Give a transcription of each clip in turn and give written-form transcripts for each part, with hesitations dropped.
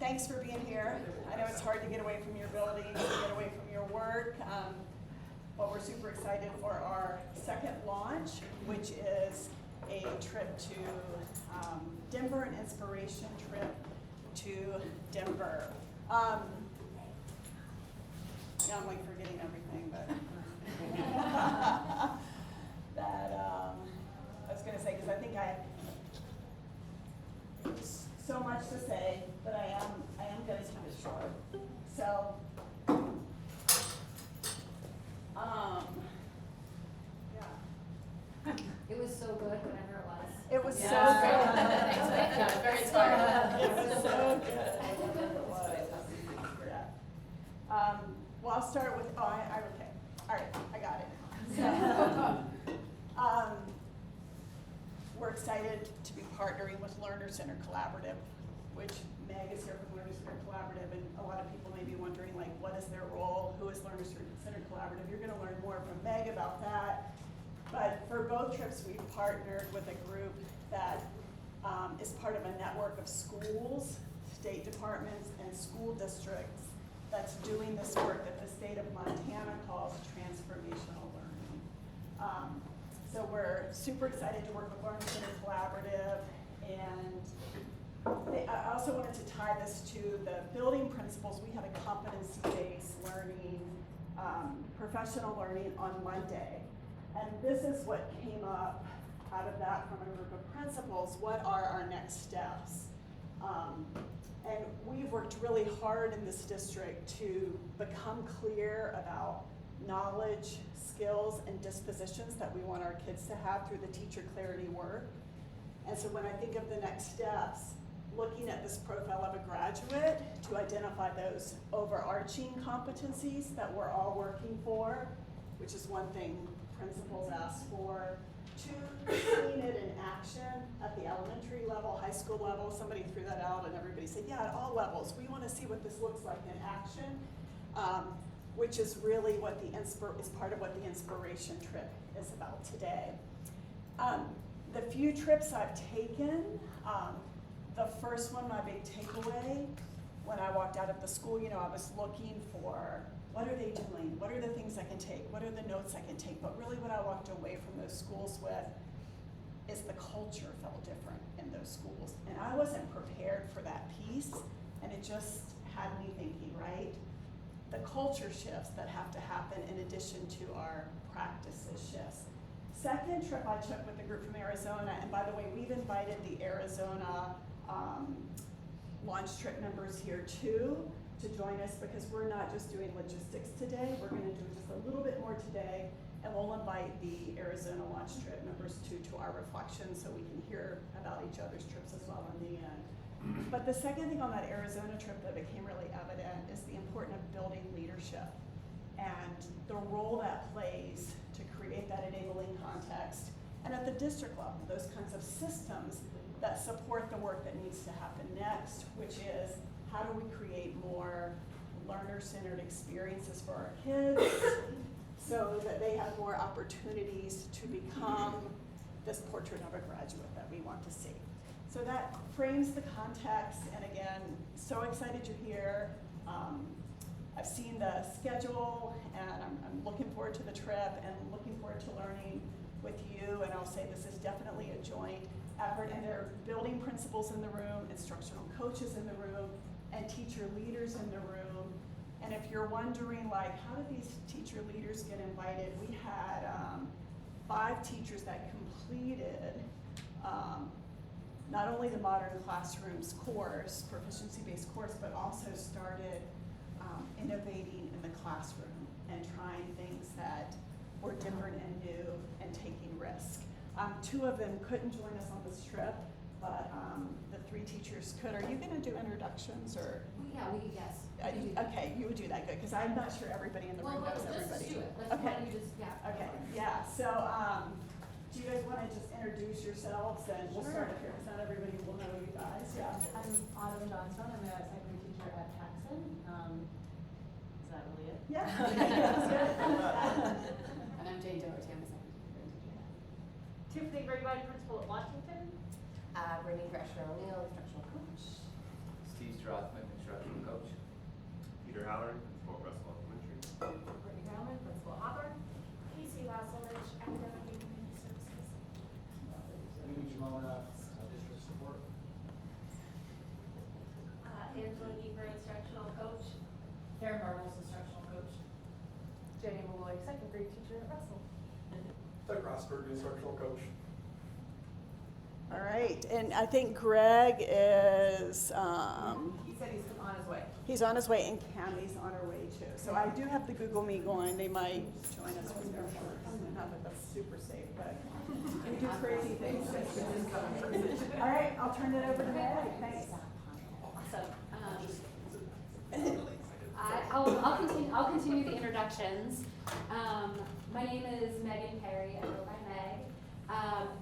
Thanks for being here. I know it's hard to get away from your building, to get away from your work, but we're super excited for our second launch, which is a trip to Denver, an inspiration trip to Denver. Now I'm like forgetting everything, but that I was going to say, because I think I have so much to say, but I am going to keep it short. So, yeah. It was so good, whatever it was. It was Yeah. so good. Thanks, Becca. Very smart. It was so good. It was. Yeah. Well, I'll start with, okay. All right, I got it. So, we're excited to be partnering with Learner Center Collaborative, which Meg is here from Learner Center Collaborative, and a lot of people may be wondering, like, what is their role? Who is Learner Center Collaborative? You're gonna learn more from Meg about that. But for both trips, we've partnered with a group that is part of a network of schools, state departments, and school districts that's doing this work that the state of Montana calls transformational learning. So we're super excited to work with Learner Center Collaborative, and I also wanted to tie this to the building principles. We had a competency-based learning, professional learning on Monday. And this is what came up out of that from a group of principals. What are our next steps? And we've worked really hard in this district to become clear about knowledge, skills, and dispositions that we want our kids to have through the teacher clarity work. And so when I think of the next steps, looking at this profile of a graduate to identify those overarching competencies that we're all working for, which is one thing principals ask for. 2, seeing it in action at the elementary level, high school level. Somebody threw that out and everybody said, yeah, at all levels. We want to see what this looks like in action, which is really what is part of what the inspiration trip is about today. The few trips I've taken, the first one, my big takeaway, when I walked out of the school, I was looking for what are they doing? What are the things I can take? What are the notes I can take? But really what I walked away from those schools with is the culture felt different in those schools. And I wasn't prepared for that piece, and it just had me thinking, right? The culture shifts that have to happen in addition to our practices shifts. Second trip I took with the group from Arizona, and by the way, we've invited the Arizona launch trip members here too to join us, because we're not just doing logistics today, we're going to do just a little bit more today, and we'll invite the Arizona launch trip members to our reflection so we can hear about each other's trips as well in the end. But the second thing on that Arizona trip that became really evident is the importance of building leadership and the role that plays to create that enabling context, and at the district level, those kinds of systems that support the work that needs to happen next, which is how do we create more learner-centered experiences for our kids so that they have more opportunities to become this portrait of a graduate that we want to see. So that frames the context, and again, so excited you're here. I've seen the schedule, and I'm looking forward to the trip and looking forward to learning with you, and I'll say this is definitely a joint effort, and there are building principals in the room, instructional coaches in the room, and teacher leaders in the room. And if you're wondering, like, how did these teacher leaders get invited? We had 5 teachers that completed not only the Modern Classrooms course, proficiency-based course, but also started innovating in the classroom and trying things that were different and new and taking risk. 2 of them couldn't join us on this trip, but the 3 teachers could. Are you going to do introductions or? Yeah, yes. Okay, you would do that, good, because I'm not sure everybody in the room knows everybody. Let's do it. Okay. Yeah. Okay, yeah, so do you guys want to just introduce yourselves, and we'll start up here, because not everybody will know you guys, yeah. I'm Autumn Johnstone. I'm a secondary teacher at Paxton. Is that really it? Yeah. That's good. And I'm Jane Doherty. I'm a secondary teacher. Tiffany Greenway, principal at Washington. Brittany Greshner O'Neill, instructional coach. Steve Strothman, instructional coach. Peter Halloran, Principal at Russell Elementary. Brittany Grauman, Principal Hawthorne. Casey Vaselich, Academic and Community Services. Amy Jamona, district support. Angela Deaver, instructional coach. Karen Marbles, instructional coach. Jenny Malloy, second grade teacher at Russell. Doug Rosberg, instructional coach. All right, and I think Greg is, He said he's on his way. he's on his way and Cammie's on her way too. So I do have the Google Meet going, they might join us from their work. Not that that's super safe, but we do crazy things. All right, I'll turn it over to Meg, thanks. Awesome. I'll continue the introductions. My name is Megan Perry. I go by Meg,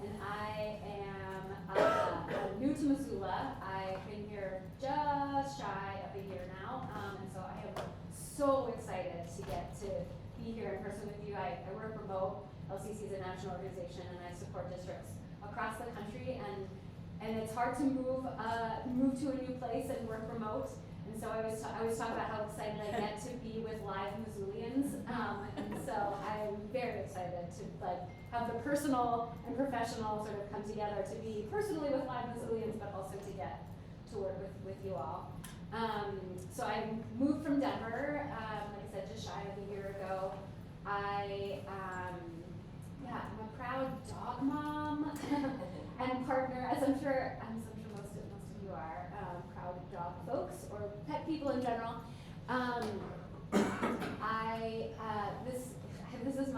and I am new to Missoula. I've been here just shy of a year now, and so I am so excited to get to be here in person with you. I work remote. LCC is a national organization, and I support districts across the country, and it's hard to move to a new place and work remote. And so I always talk about how excited I get to be with live Missoulians, and so I'm very excited to have the personal and professional sort of come together to be personally with live Missoulians, but also to get to work with you all. So I moved from Denver, like I said, just shy of a year ago. I'm a proud dog mom and partner, as I'm sure most of you are, proud dog folks or pet people in general. This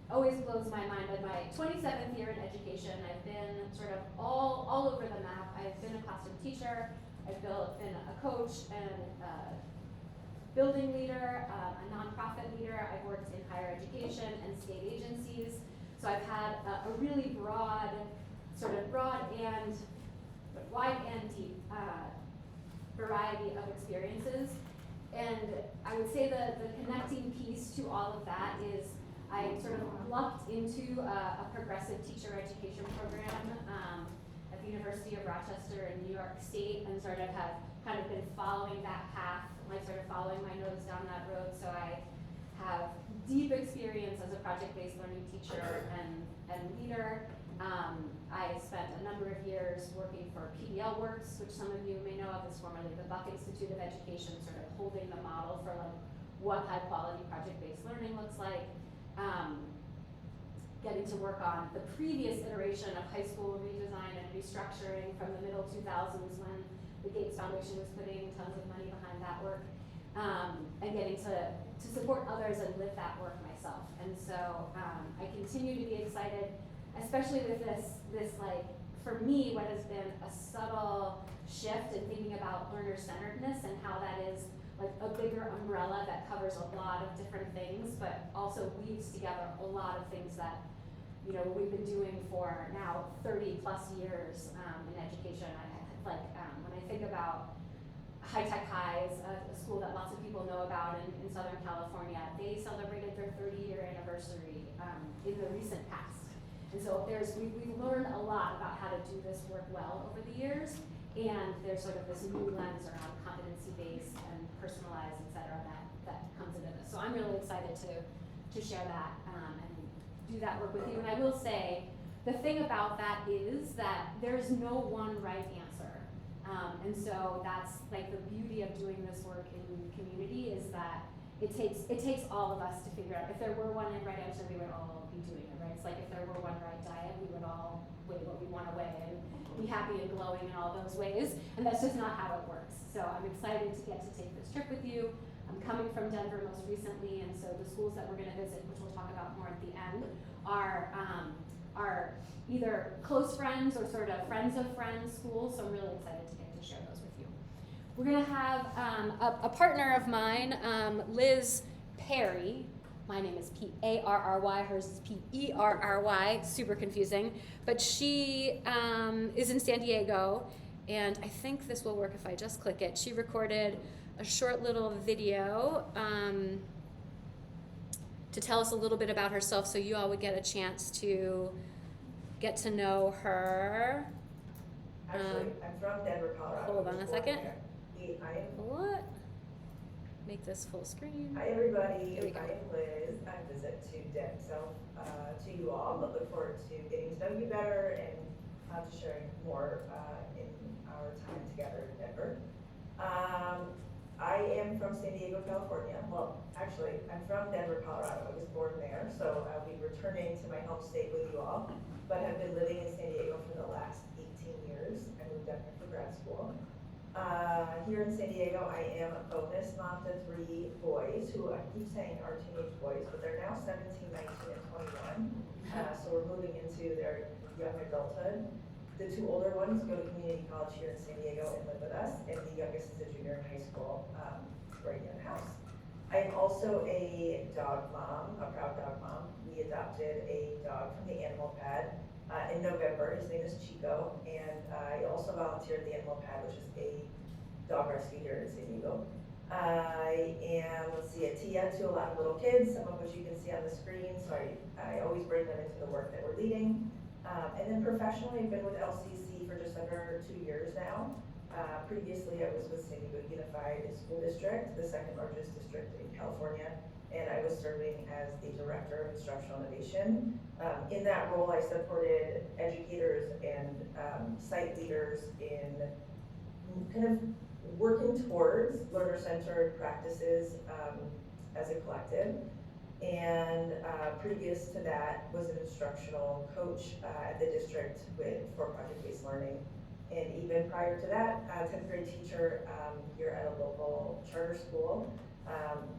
always blows my mind. In my 27th year in education, I've been sort of all over the map. I've been a classroom teacher, I've been a coach and building leader, a nonprofit leader. I've worked in higher education and state agencies. So I've had a really broad and wide and deep variety of experiences. And I would say the connecting piece to all of that is I sort of lucked into a progressive teacher education program at the University of Rochester in New York State, and sort of have kind of been following that path, like sort of following my nose down that road. So I have deep experience as a project-based learning teacher and leader. I spent a number of years working for PBL Works, which some of you may know of as formerly the Buck Institute of Education, sort of holding the model for what high quality project-based learning looks like. Getting to work on the previous iteration of high school redesign and restructuring from the middle 2000s when the Gates Foundation was putting tons of money behind that work, and getting to support others and live that work myself. And so I continue to be excited, especially with this for me, what has been a subtle shift in thinking about learner-centeredness and how that is like a bigger umbrella that covers a lot of different things, but also weaves together a lot of things that we've been doing for now 30 plus years in education. When I think about High Tech Highs, a school that lots of people know about in Southern California, they celebrated their 30-year anniversary in the recent past. And so we've learned a lot about how to do this work well over the years, and there's sort of this new lens around competency-based and personalized, et cetera, that comes into this. So I'm really excited to share that and do that work with you. And I will say, the thing about that is that there's no one right answer. And so that's like the beauty of doing this work in community is that it takes all of us to figure out. If there were one right answer, we would all be doing it, right? It's like if there were one right diet, we would all weigh what we want to weigh and be happy and glowing in all those ways. And that's just not how it works. So I'm excited to get to take this trip with you. I'm coming from Denver most recently, and so the schools that we're going to visit, which we'll talk about more at the end, are either close friends or sort of friends of friends schools. So I'm really excited to get to share those with you. We're going to have a partner of mine, Liz Perry. My name is P-A-R-R-Y, hers is P-E-R-R-Y, super confusing. But she is in San Diego, and I think this will work if I just click it. She recorded a short little video to tell us a little bit about herself so you all would get a chance to get to know her. Actually, I'm from Denver, Colorado. Hold on a second. Kate. What? Make this full screen. Hi, everybody. Here we go. I am Liz. I'm a visit to Denzel, to you all, but look forward to getting to know you better and to sharing more in our time together in Denver. I am from San Diego, California. Well, actually, I'm from Denver, Colorado. I was born there, so I'll be returning to my home state with you all, but have been living in San Diego for the last 18 years. I moved up here for grad school. Here in San Diego, I am a bonus mom to 3 boys who I keep saying are teenage boys, but they're now 17, 19, and 21. So we're moving into their young adulthood. The 2 older ones go to community college here in San Diego and live with us, and the youngest is a junior in high school, right in the house. I am also a dog mom, a proud dog mom. We adopted a dog from the animal pad in November. His name is Chico, and I also volunteer at the animal pad, which is a dog rescue here in San Diego. I am, let's see, a tia to a lot of little kids, some of which you can see on the screen, so I always bring them into the work that we're leading. And then professionally, I've been with LCC for just under 2 years now. Previously, I was with San Diego Unified School District, the 2nd largest district in California, and I was serving as the Director of Instructional Innovation. In that role, I supported educators and site leaders in kind of working towards learner-centered practices as a collective. And previous to that was an instructional coach at the district for project-based learning. And even prior to that, a 10th grade teacher here at a local charter school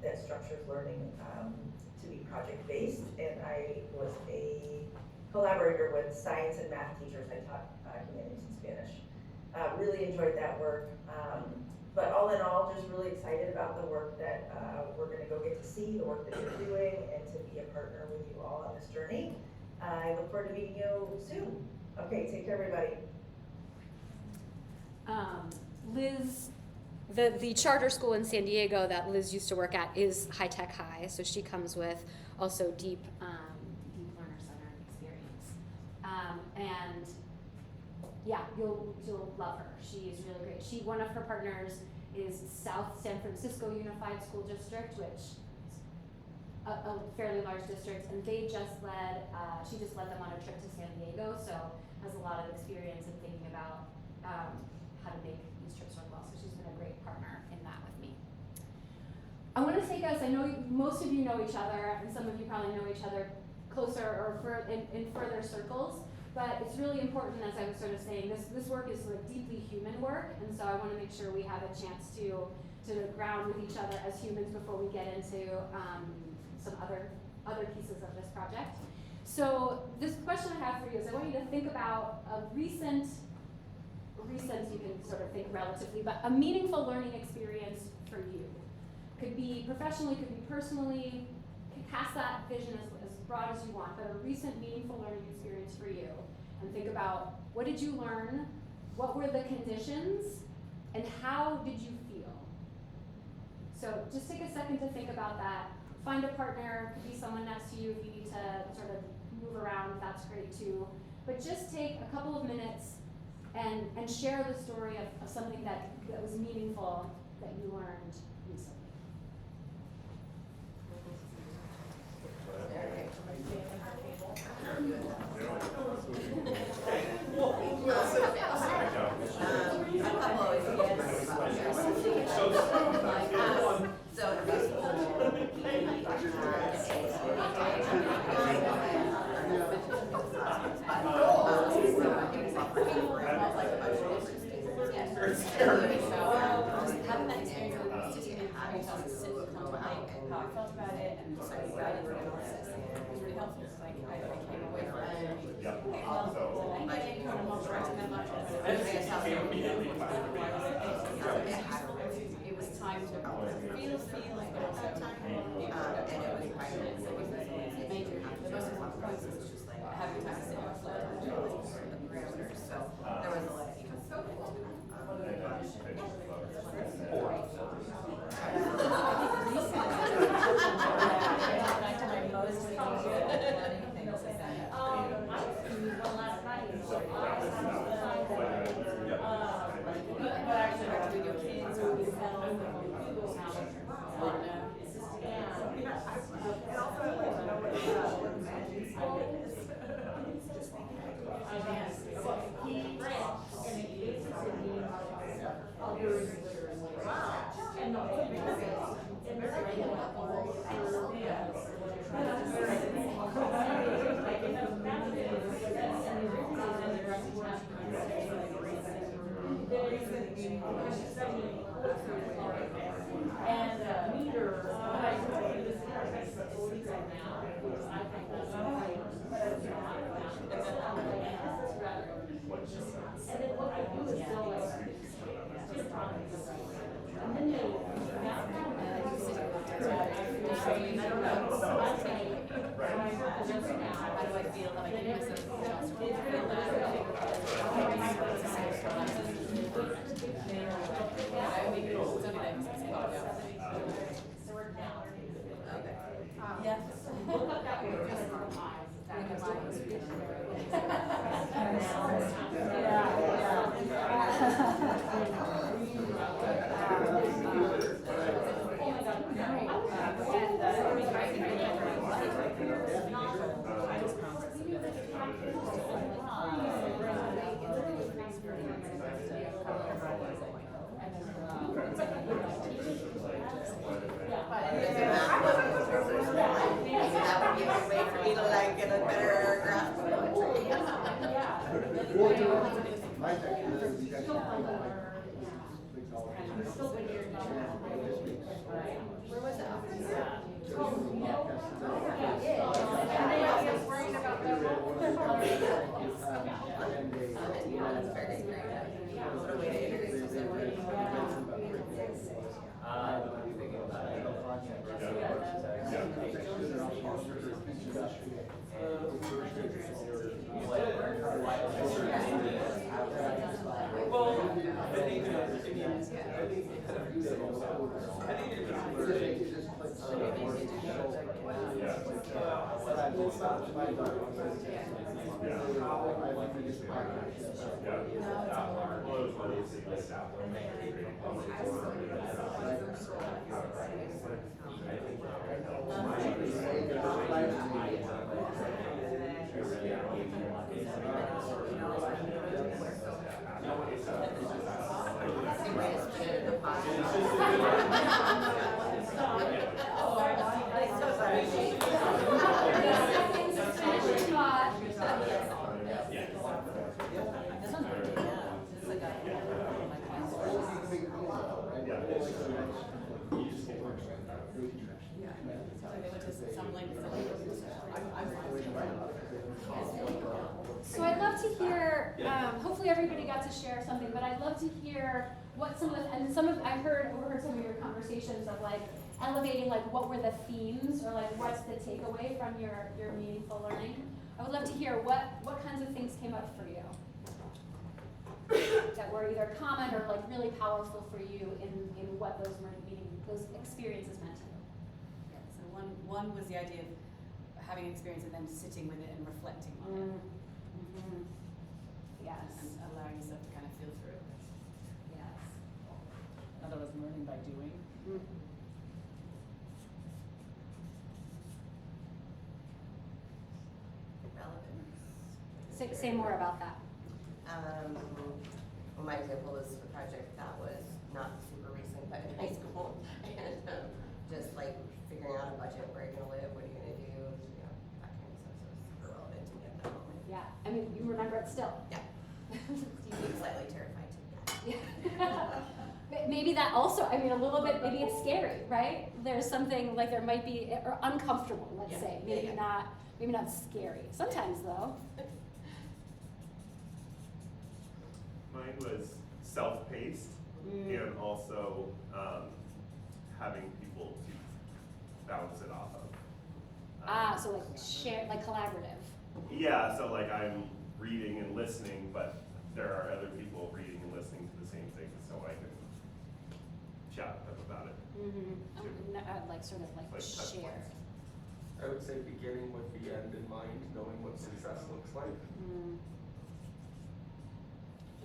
that structures learning to be project-based. And I was a collaborator with science and math teachers. I taught humanities and Spanish. Really enjoyed that work. But all in all, just really excited about the work that we're going to go get to see, the work that you're doing, and to be a partner with you all on this journey. I look forward to meeting you soon. Okay, take care, everybody. Liz, the charter school in San Diego that Liz used to work at is High Tech High, so she comes with also deep learner-centered experience. And yeah, you'll love her. She is really great. One of her partners is South San Francisco Unified School District, which is a fairly large district, and she just led them on a trip to San Diego, so has a lot of experience in thinking about how to make these trips work well. So she's been a great partner in that with me. I want to take us, I know most of you know each other, and some of you probably know each other closer or in further circles. But it's really important, as I was sort of saying, this work is like deeply human work, and so I want to make sure we have a chance to ground with each other as humans before we get into some other pieces of this project. So this question I have for you is I want you to think about a recent you can sort of think relatively, but a meaningful learning experience for you. Could be professionally, could be personally, could cast that vision as broad as you want, but a recent meaningful learning experience for you. And think about, what did you learn? What were the conditions? And how did you feel? So just take a second to think about that. Find a partner, could be someone next to you if you need to sort of move around, that's great too. But just take a couple of minutes and share the story of something that was meaningful that you learned recently. Having that experience with sitting and having to sit with them, like how I felt about it and just like guided the analysis was really helpful. So like I came away from it. It was time to feel feeling at that time, and it was priceless. It made you happy. The most important point was just like having time to sit and reflect on the parameters. So there was a lot of How do I feel? Have I given myself a chance to feel that? I would make it something that makes me pop out. That would be a good way for me to like get a better grasp of poetry. Where was it? That's very great. What a way to introduce yourself. So I'd love to hear, hopefully everybody got to share something, but I'd love to hear what some of the, and some of, I overheard some of your conversations of like elevating like what were the themes or like what's the takeaway from your meaningful learning. I would love to hear what kinds of things came up for you that were either common or like really powerful for you in what those those experiences meant to you. Yeah, so one was the idea of having an experience and then sitting with it and reflecting on it. Mm-hmm. Yes. And allowing yourself to kind of feel through it. Yes. Another was learning by doing. Mm-hmm. Say more about that. Well, my example is a project that was not super recent, but in high school, and just like figuring out a budget, where you're gonna live, what are you gonna do, you know, that kind of stuff. So it's super relevant to me at that moment. Yeah, I mean, you remember it still. Yeah. I'm slightly terrified too. Yeah. Maybe that also, I mean, a little bit, maybe it's scary, right? There's something like there might be, or uncomfortable, let's say. Maybe not scary. Sometimes though. Mine was self-paced and also having people to bounce it off of. So like share, like collaborative. Yeah, so like I'm reading and listening, but there are other people reading and listening to the same thing, so I can chat with them about it. Like sort of like touch share. points. I would say beginning with the end in mind, knowing what success looks like.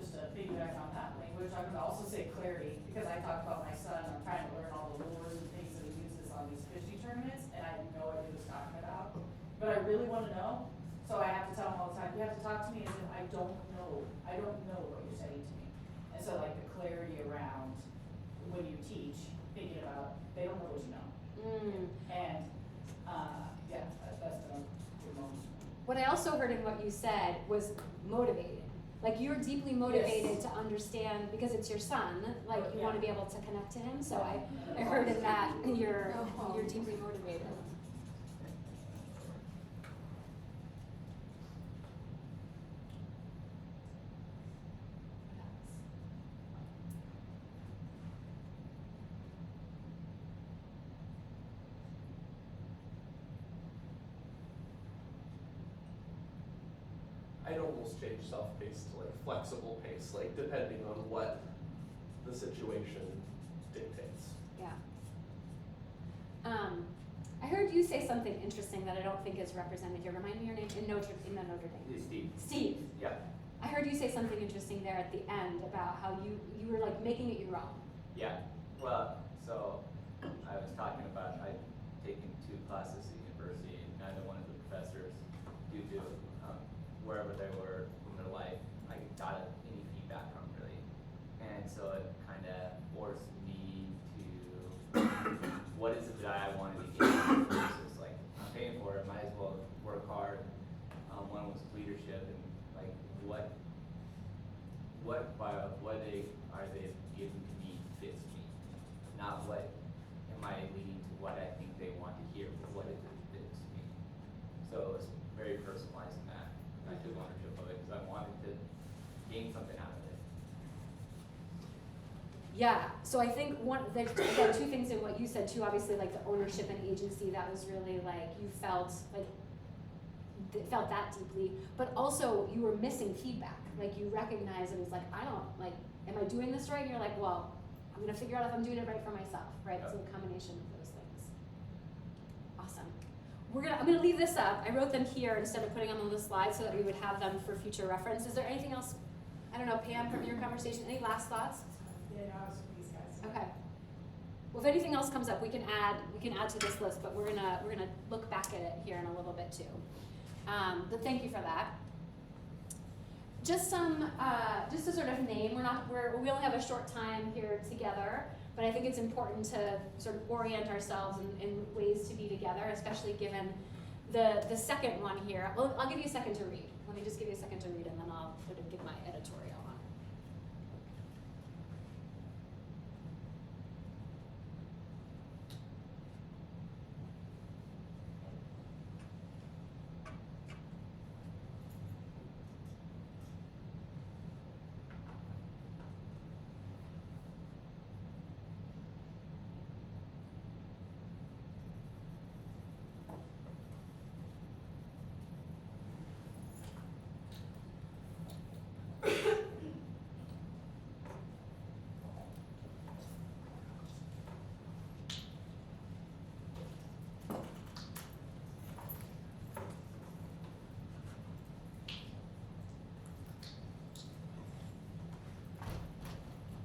Just to piggyback on that language, I would also say clarity, because I talked about my son, I'm trying to learn all the lures and things that he uses on these fishing tournaments, and I have no idea what he's talking about. But I really wanna know, so I have to tell him all the time, you have to talk to me as if I don't know what you're saying to me. And so like the clarity around when you teach, thinking about, they don't know what you know. And, that's been a good moment. What I also heard in what you said was motivated. Like you're deeply motivated to understand, because it's your son, like you wanna be able to connect to him, so I heard in that you're deeply motivated. I'd almost change self-paced to like flexible pace, like depending on what the situation dictates. Yeah. I heard you say something interesting that I don't think is represented here. Remind me your name in the Notre Dame. Steve. Steve. Yeah. I heard you say something interesting there at the end about how you were like making it your own. Yeah. Well, so I was talking about I'd taken 2 classes at university, and neither one of the professors, due to wherever they were in their life, I got any feedback from really, and so it kind of forced me to what is it that I wanted to get versus like I'm paying for it, might as well work hard. One was leadership, and like what are they giving to me fits me, not what am I leading to what I think they want to hear, but what is it that fits me. So it was very personalized in that. I took ownership of it because I wanted to gain something out of it. Yeah, so I think there are 2 things in what you said too, obviously like the ownership and agency, that was really like, you felt that deeply, but also you were missing feedback. Like you recognized it was like, am I doing this right? And you're like, well, I'm gonna figure out if I'm doing it right for myself, right? Yeah. So a combination of those things. Awesome. I'm gonna leave this up. I wrote them here instead of putting them on the slide so that we would have them for future reference. Is there anything else, I don't know, Pam, from your conversation, any last thoughts? Yeah, no, I was with these guys. Okay. Well, if anything else comes up, we can add to this list, but we're gonna look back at it here in a little bit too. But thank you for that. Just to sort of name, we only have a short time here together, but I think it's important to sort of orient ourselves in ways to be together, especially given the second one here. Well, I'll give you a second to read. Let me just give you a second to read, and then I'll sort of give my editorial on it.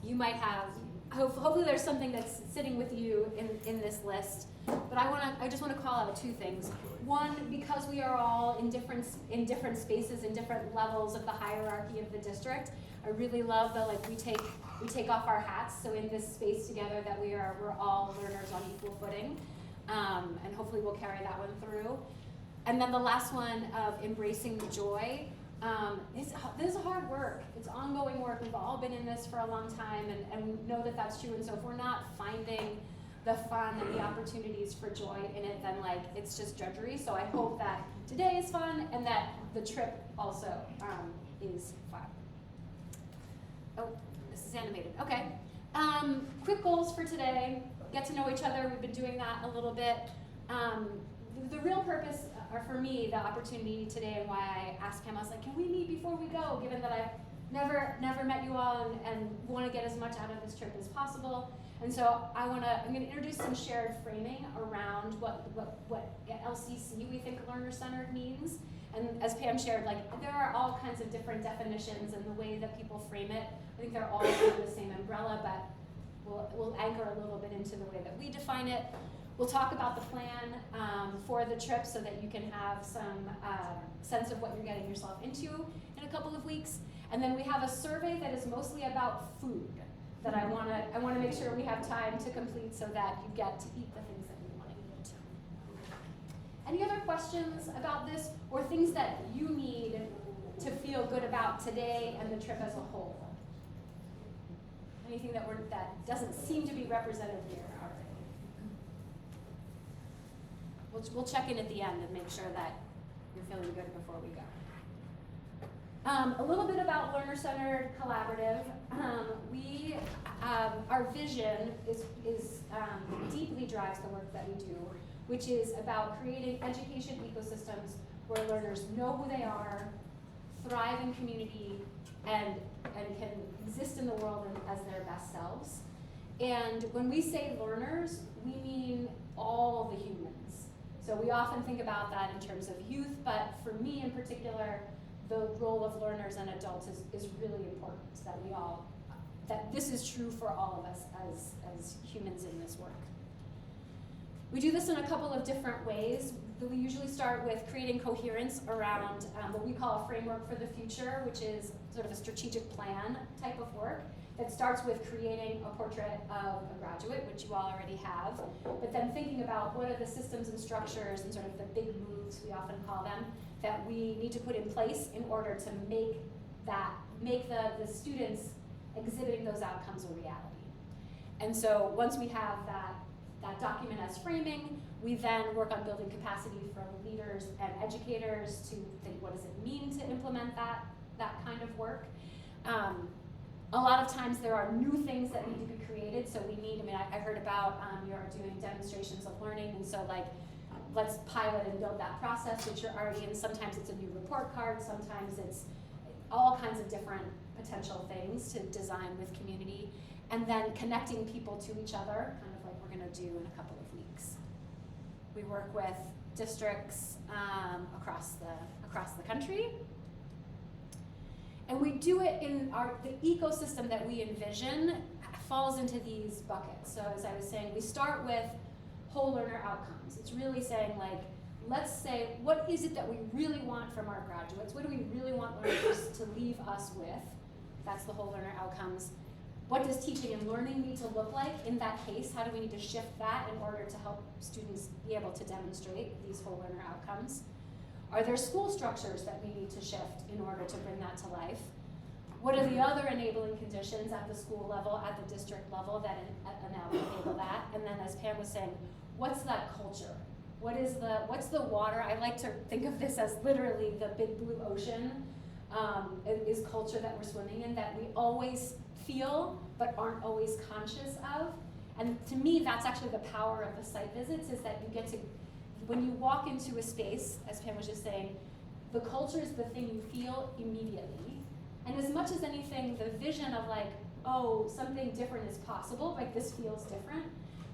You might have, hopefully there's something that's sitting with you in this list, but I just want to call out 2 things. One, because we are all in different spaces, in different levels of the hierarchy of the district, I really love that we take off our hats, so in this space together that we're all learners on equal footing, and hopefully we'll carry that one through. And then the last one of embracing the joy. This is hard work. It's ongoing work. We've all been in this for a long time, and we know that that's true. And so if we're not finding the fun and the opportunities for joy in it, then it's just drudgery. So I hope that today is fun and that the trip also is fun. Oh, this is animated. Okay. Quick goals for today. Get to know each other. We've been doing that a little bit. The real purpose, or for me, the opportunity today, and why I asked Pam, I was like, can we meet before we go, given that I've never met you all and want to get as much out of this trip as possible. And so I'm going to introduce some shared framing around what LCC we think learner-centered means. And as Pam shared, there are all kinds of different definitions, and the way that people frame it, I think they're all under the same umbrella, but we'll anchor a little bit into the way that we define it. We'll talk about the plan for the trip so that you can have some sense of what you're getting yourself into in a couple of weeks. And then we have a survey that is mostly about food that I want to make sure we have time to complete so that you get to eat the things that you want to eat. Any other questions about this, or things that you need to feel good about today and the trip as a whole? Anything that doesn't seem to be represented here already? We'll check in at the end and make sure that you're feeling good before we go. A little bit about learner-centered collaborative. Our vision is deeply drives the work that we do, which is about creating education ecosystems where learners know who they are, thrive in community, and can exist in the world as their best selves. And when we say learners, we mean all the humans. So we often think about that in terms of youth, but for me in particular, the role of learners and adults is really important, that this is true for all of us as humans in this work. We do this in a couple of different ways. We usually start with creating coherence around what we call a framework for the future, which is sort of a strategic plan type of work that starts with creating a portrait of a graduate, which you all already have, but then thinking about what are the systems and structures and sort of the big moves, we often call them, that we need to put in place in order to make the students exhibiting those outcomes a reality. And so once we have that document as framing, we then work on building capacity for leaders and educators to think, what does it mean to implement that kind of work? A lot of times there are new things that need to be created, so I heard about you're doing demonstrations of learning, and so let's pilot and build that process, which you're already in. Sometimes it's a new report card, sometimes it's all kinds of different potential things to design with community, and then connecting people to each other, kind of like we're gonna do in a couple of weeks. We work with districts across the country, and we do it in the ecosystem that we envision falls into these buckets. So as I was saying, we start with whole learner outcomes. It's really saying let's say, what is it that we really want from our graduates? What do we really want learners to leave us with? That's the whole learner outcomes. What does teaching and learning need to look like in that case? How do we need to shift that in order to help students be able to demonstrate these whole learner outcomes? Are there school structures that we need to shift in order to bring that to life? What are the other enabling conditions at the school level, at the district level that enable that? And then as Pam was saying, what's that culture? What's the water? I like to think of this as literally the big blue ocean is culture that we're swimming in, that we always feel but aren't always conscious of. And to me, that's actually the power of the site visits, is that you get to, when you walk into a space, as Pam was just saying, the culture is the thing you feel immediately. And as much as anything, the vision of something different is possible, this feels different.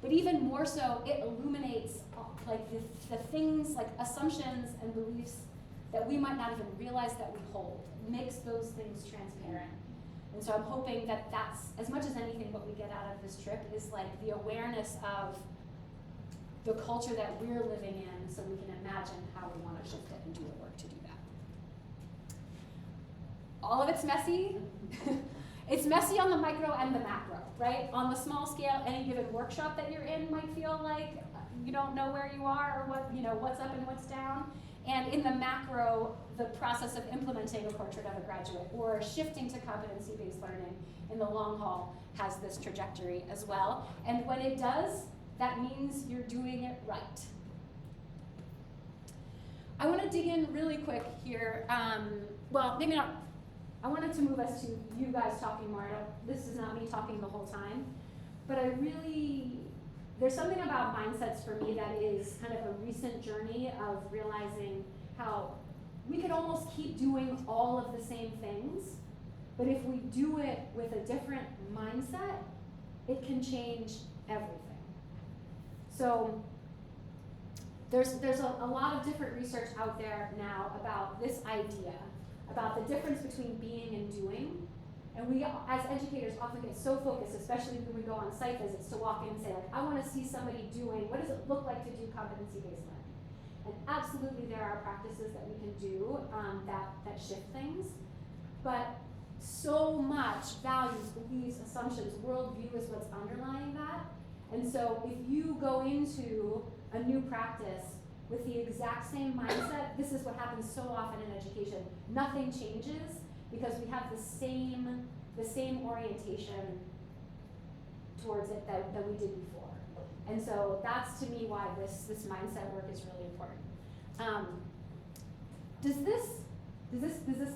But even more so, it illuminates the things, assumptions and beliefs that we might not even realize that we hold. It makes those things transparent. And so I'm hoping that that's, as much as anything, what we get out of this trip is the awareness of the culture that we're living in, so we can imagine how we want to shift it and do the work to do that. All of it's messy. It's messy on the micro and the macro, right? On the small scale, any given workshop that you're in might feel like you don't know where you are or what's up and what's down. And in the macro, the process of implementing a portrait of a graduate or shifting to competency-based learning in the long haul has this trajectory as well. And when it does, that means you're doing it right. I want to dig in really quick here. Well, maybe not. I wanted to move us to you guys talking more. This is not me talking the whole time, but there's something about mindsets for me that is kind of a recent journey of realizing how we could almost keep doing all of the same things, but if we do it with a different mindset, it can change everything. So there's a lot of different research out there now about this idea, about the difference between being and doing. And we, as educators, often get so focused, especially when we go on site visits, to walk in and say, I want to see somebody doing, what does it look like to do competency-based learning? And absolutely there are practices that we can do that shift things. But so much values, beliefs, assumptions, worldview is what's underlying that. And so if you go into a new practice with the exact same mindset, this is what happens so often in education. Nothing changes because we have the same orientation towards it that we did before. And so that's to me why this mindset work is really important. Does this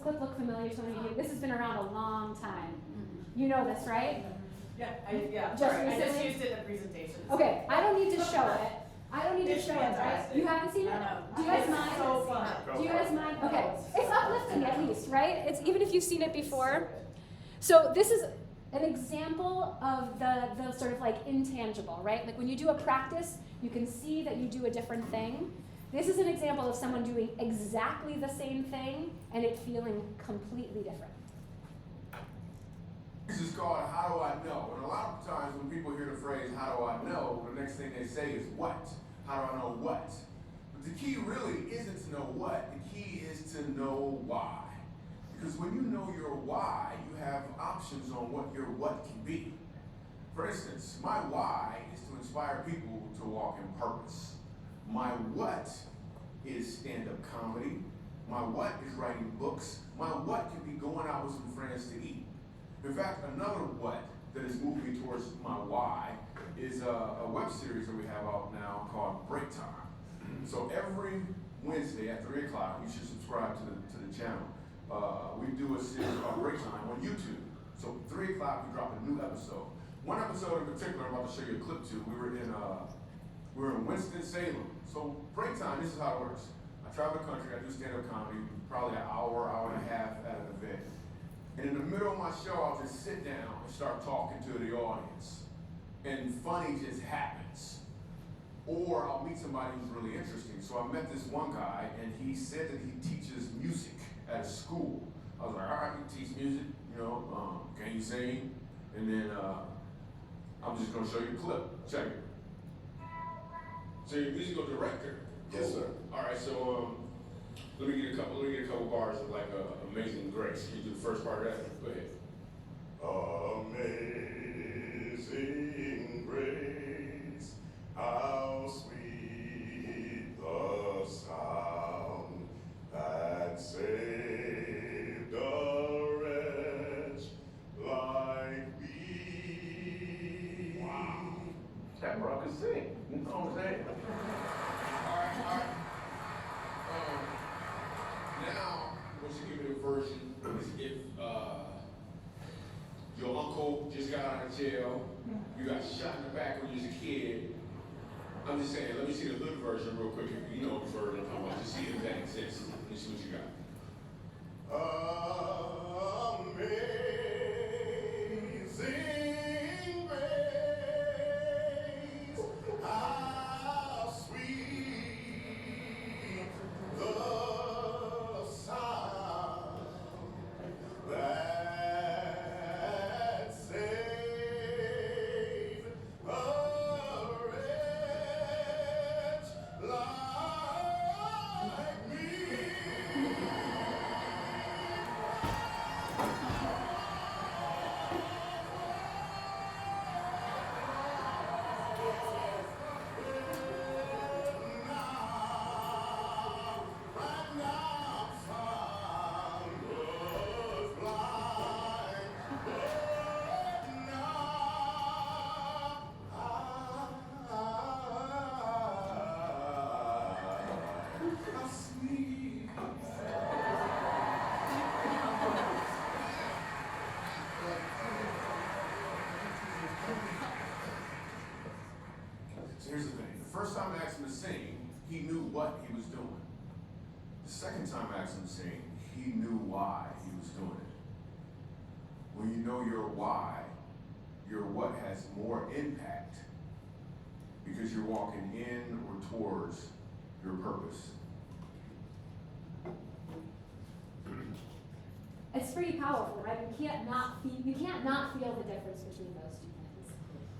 clip look familiar to any of you? This has been around a long time. You know this, right? Yeah, Just sorry, I just recently? used it in a presentation. Okay, I don't need to show it. I don't need to It's show it, right? fantastic. You haven't seen it? I know. Do you guys It's mind? so fun. Do you guys mind? Okay, it's uplifting at least, right? It's even if you've seen it before. So So this is an example of the sort of like intangible, right? Like when you do a practice, you can see that you do a different thing. This is an example of someone doing exactly the same thing and it feeling completely different. This is called How Do I Know? And a lot of times when people hear the phrase, how do I know, the next thing they say is what? How do I know what? But the key really isn't to know what, the key is to know why. Because when you know your why, you have options on what your what can be. For instance, my why is to inspire people to walk in purpose. My what is stand-up comedy. My what is writing books. My what can be going out with some friends to eat. In fact, another what that has moved me towards my why is a web series that we have out now called Break Time. So every Wednesday at 3 o'clock, you should subscribe to the channel. We do a series called Break Time on YouTube. So 3 o'clock, we drop a new episode. One episode in particular, I'm about to show you a clip to. We were in Winston-Salem. So Break Time, this is how it works. I travel the country, I do stand-up comedy, probably an hour and a half at an event. And in the middle of my show, I'll just sit down and start talking to the audience. And funny just happens. Or I'll meet somebody who's really interesting. So I met this one guy, and he said that he teaches music at a school. I was like, all right, you teach music, can you sing? And then I'm just gonna show you a clip. Check it. So you're a musical director? Yes, sir. All right, so let me get a couple bars of like Amazing Grace. Can you do the first part of that? Go ahead. Amazing Grace, how sweet the sound that saved a wretch like me. Wow. That bro can sing. You know what I'm saying? All right. Now, once you give me the version, if your uncle just got out of jail, you got shot in the back when you was a kid. I'm just saying, let me see the little version real quick. If you know the version I'm talking about, just see if that exists. Let me see what you got. Amazing grace, how sweet the sound that saved a wretch like me. So here's the thing. The first time I asked him to sing, he knew what he was doing. The second time I asked him to sing, he knew why he was doing it. When you know your why, your what has more impact because you're walking in or towards your purpose. It's pretty powerful, right? You can't not feel the difference between those two things.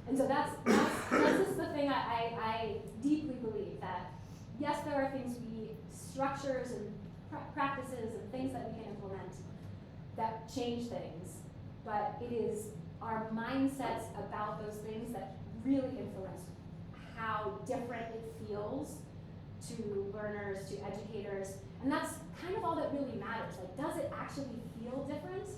And so that's just the thing I deeply believe, that yes, there are things structures and practices and things that we can implement that change things, but it is our mindsets about those things that really influence how different it feels to learners, to educators, and that's kind of all that really matters. Like, does it actually feel different?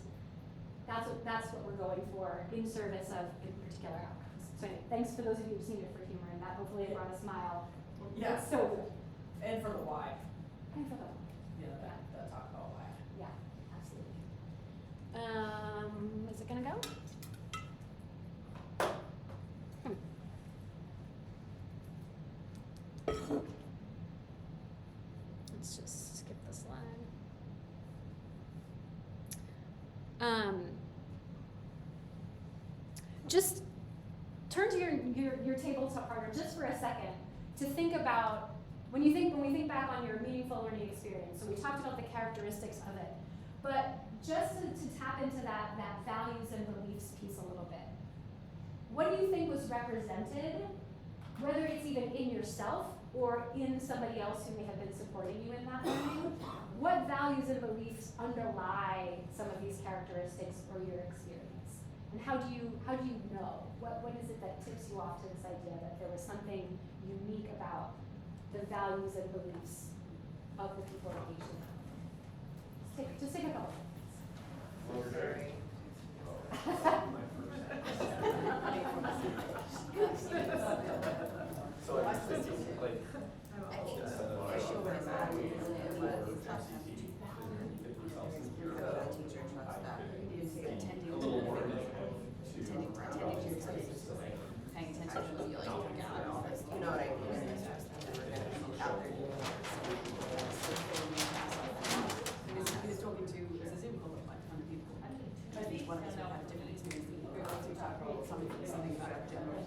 That's what we're going for in service of in particular outcomes. So anyway, thanks for those of you who've seen it for humor, and that hopefully it brought a smile. Yeah. It's so good. And for the why, And for the, that talk about why. yeah, absolutely. Is it gonna go? Let's just skip the slide. Just turn to your tabletop partner just for a second to think about when we think back on your meaningful learning experience. So we talked about the characteristics of it, but just to tap into that values and beliefs piece a little bit. What do you think was represented, whether it's even in yourself or in somebody else who may have been supporting you in that learning? What values and beliefs underlie some of these characteristics or your experience? And how do you know? What is it that tips you off to this idea that there was something unique about the values and beliefs of the people engaged in that? Just take a couple. So I was thinking, like, I think for sure what it matters is it was trust. So the teacher trusts that. Attending a little more attending to your classes, paying attention to what you like, You know what I mean? It's just that we're gonna be out there doing it. He was talking to, it was a Zoom call with like 100 people. I think one of us had a different experience. We were going to talk about something about general.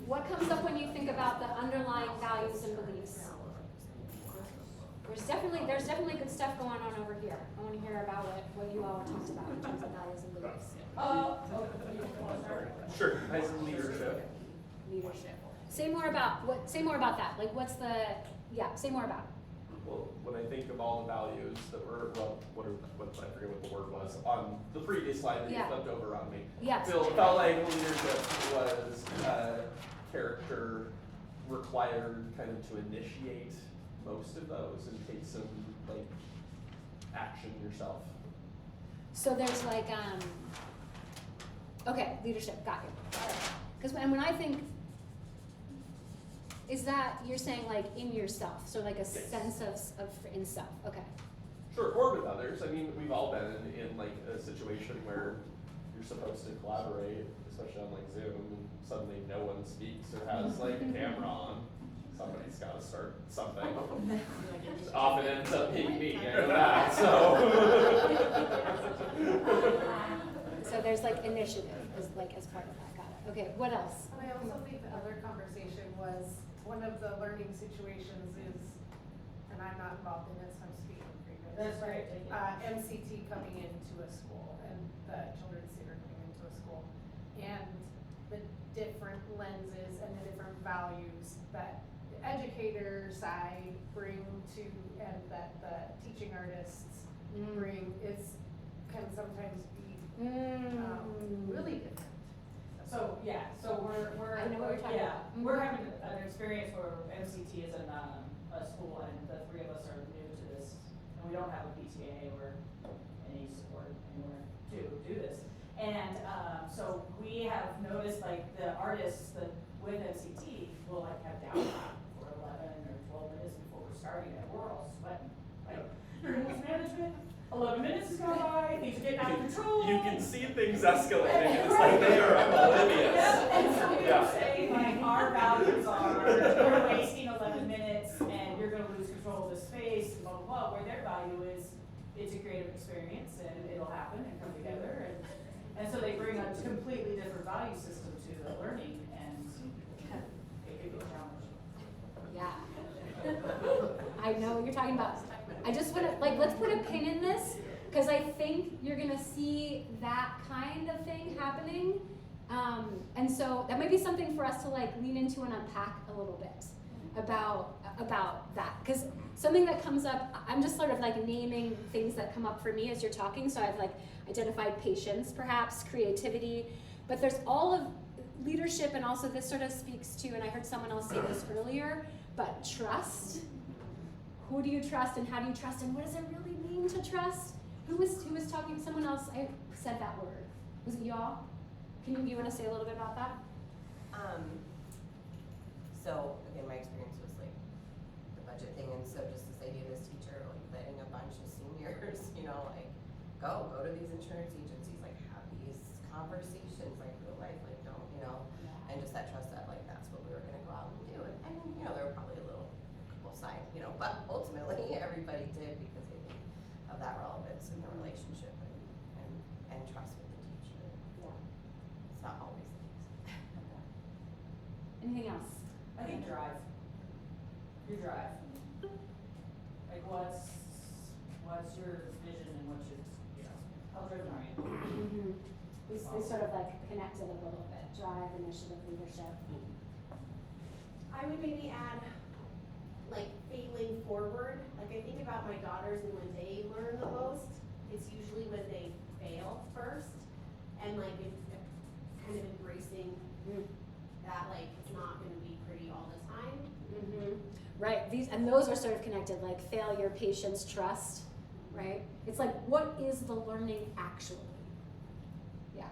What comes up when you think about the underlying values and beliefs? There's definitely good stuff going on over here. I want to hear about what you all talked about in terms of values and beliefs. sure, as leadership. Leadership. Say more about that. Like, say more about it. Well, when I think of all the values that were, well, I forget what the word was, on the previous slide that you Yeah. flipped over on me. Yes. Felt like leadership was character required kind of to initiate most of those and take some like action yourself. So there's like, okay, leadership, got you. Because when I think, is that, you're saying like in yourself, so like a Yes. sense of in self, okay. Sure, or with others. I mean, we've all been in like a situation where you're supposed to collaborate, especially on like Zoom, and suddenly no one speaks or has like a camera on. Somebody's got to start something. Often ends up being me, I know that, so. So there's like initiative as part of that, got it. Okay, what else? And I also think the other conversation was, one of the learning situations is, and I'm not involved in this, I'm speaking for you, That's right. MCT coming into a school and the children's theater coming into a school. And the different lenses and the different values that the educator side bring to, and that the teaching artists bring can sometimes be really different. So, yeah, so we're. I know what you're talking yeah, about. We're having an experience where MCT is in a school and the three of us are new to this, and we don't have a PTA or any support anywhere to do this. And, so we have noticed like the artists that with MCT will like have downtime for 11 or 12 minutes before we're starting it. We're all sweating, like, you're in this management, 11 minutes has gone by, things are getting out of control. You can see things escalating, and it's like they are oblivious. Yeah, and so we Yeah. were saying like our values are, you're wasting 11 minutes and you're gonna lose control of the space, blah, blah, blah, where their value is, it's a creative experience and it'll happen and come together and so they bring a completely different value system to the learning and it could be a challenge. Yeah. I know what you're talking about. I just want to, like, let's put a pin in this, because I think you're going to see that kind of thing happening. And so that might be something for us to, like, lean into and unpack a little bit about that. Because something that comes up, I'm just sort of, like, naming things that come up for me as you're talking. So I've, like, identified patience, perhaps, creativity. But there's all of leadership, and also this sort of speaks to, and I heard someone else say this earlier, but trust. Who do you trust and how do you trust and what does it really mean to trust? Who was talking, someone else, I said that word. Was it y'all? You want to say a little bit about that? So again, my experience was like the budget thing, and so just this idea of this teacher like letting a bunch of seniors, like go to these insurance agencies, like have these conversations, like real life, like don't, and just that trust that like that's what we were gonna go out and do. And there were probably a little side, but ultimately everybody did because they think of that relevance in the relationship and trust with the teacher. Yeah. It's not always the case. Anything else? I think drive. Your drive. Like what's your vision and what's your, how driven are you? Mm-hmm. They sort of like connected a little bit. Drive, initiative, leadership. I would maybe add like failing forward. Like I think about my daughters and when they learn the most, it's usually when they fail first, and like it's kind of embracing that like it's not going to be pretty all the time. Mm-hmm. Right. Those are sort of connected, like failure, patience, trust. Right. It's like what is the learning actually? Yeah.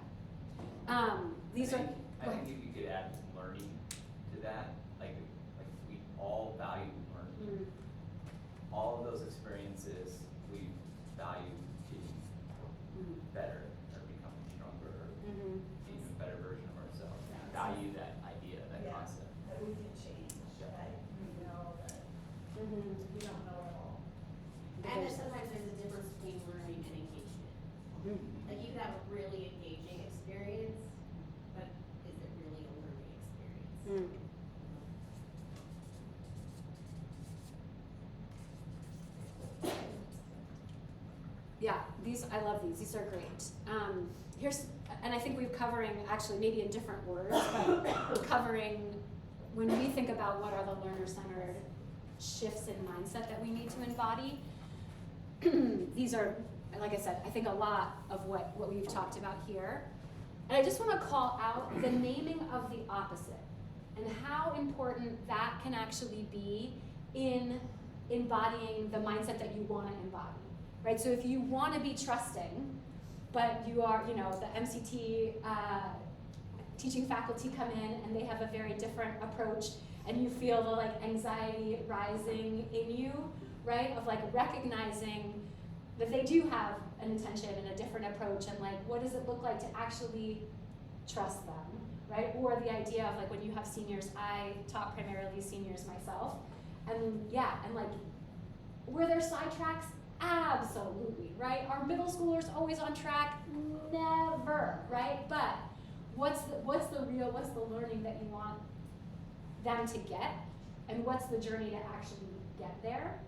These are. I think if you could add learning to that, like we all value learning. All of those experiences, we value getting better or becoming stronger or being a better version of ourselves. Value that idea, that concept. That we can change, that we know that we don't know it all. And then sometimes there's a difference between learning and engagement. Like you could have a really engaging experience, but is it really a learning experience? Yeah, I love these. These are great. And I think we're covering, actually maybe in different words, but we're covering when we think about what are the learner-centered shifts in mindset that we need to embody. These are, like I said, I think a lot of what we've talked about here. And I just want to call out the naming of the opposite and how important that can actually be in embodying the mindset that you want to embody. Right, so if you want to be trusting, but you are, the MCT teaching faculty come in and they have a very different approach, and you feel the like anxiety rising in you, right? Of like recognizing that they do have an intention and a different approach, and like what does it look like to actually trust them, right? Or the idea of like when you have seniors, I taught primarily seniors myself, and like were there sidetracks? Absolutely, right? Are middle schoolers always on track? Never, right? But what's the learning that you want them to get, and what's the journey to actually get there?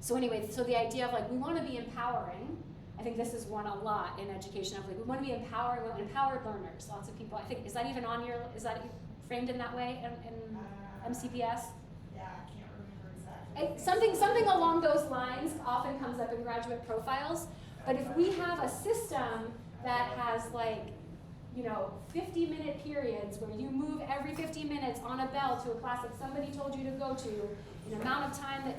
So anyway, so the idea of like, we wanna be empowering, I think this is one a lot in education of like, we wanna be empowering, empowered learners, lots of people, I think, is that even on your, is that framed in that way in MCPS? Yeah, I can't remember exactly. Something along those lines often comes up in graduate profiles, but if we have a system that has like, 50-minute periods where you move every 15 minutes on a bell to a class that somebody told you to go to, an amount of time that,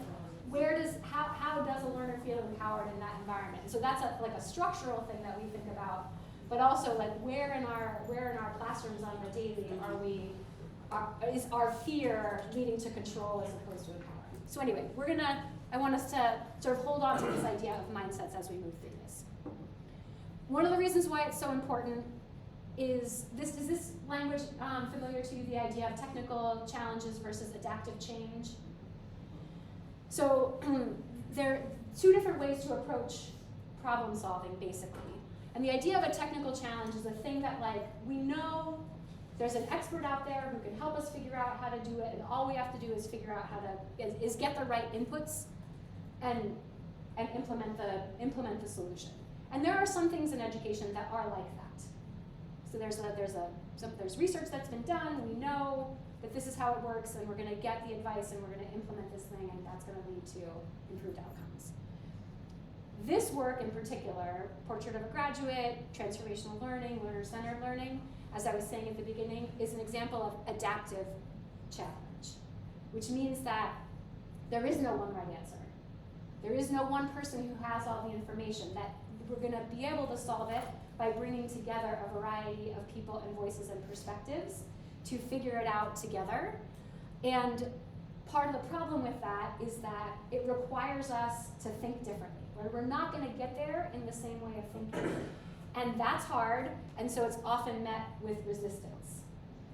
how does a learner feel empowered in that environment? So that's like a structural thing that we think about, but also like where in our classrooms on the daily is our fear leading to control as opposed to empowering? So anyway, I want us to sort of hold on to this idea of mindsets as we move through this. One of the reasons why it's so important is this language familiar to you, the idea of technical challenges versus adaptive change? So there are two different ways to approach problem solving, basically. And the idea of a technical challenge is a thing that like, we know there's an expert out there who can help us figure out how to do it, and all we have to do is figure out how to, is get the right inputs and implement the solution. And there are some things in education that are like that. So there's research that's been done, we know that this is how it works, and we're gonna get the advice and we're gonna implement this thing, and that's gonna lead to improved outcomes. This work in particular, Portrait of a Graduate, Transformational Learning, Learner-Centered Learning, as I was saying at the beginning, is an example of adaptive challenge, which means that there is no one right answer. There is no one person who has all the information, that we're gonna be able to solve it by bringing together a variety of people and voices and perspectives to figure it out together. And part of the problem with that is that it requires us to think differently. We're not gonna get there in the same way of thinking. And that's hard, and so it's often met with resistance.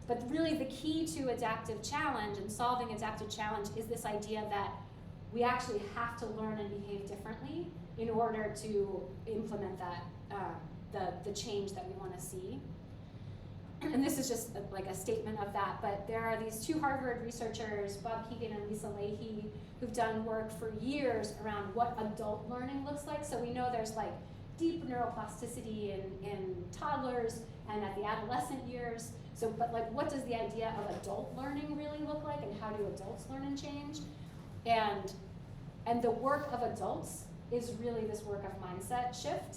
But really the key to adaptive challenge and solving adaptive challenge is this idea that we actually have to learn and behave differently in order to implement that, the change that we want to see. And this is just like a statement of that, but there are these two Harvard researchers, Bob Keegan and Lisa Leahy, who've done work for years around what adult learning looks like. So we know there's like deep neuroplasticity in toddlers and at the adolescent years. So, but like, what does the idea of adult learning really look like, and how do adults learn and change? And the work of adults is really this work of mindset shift,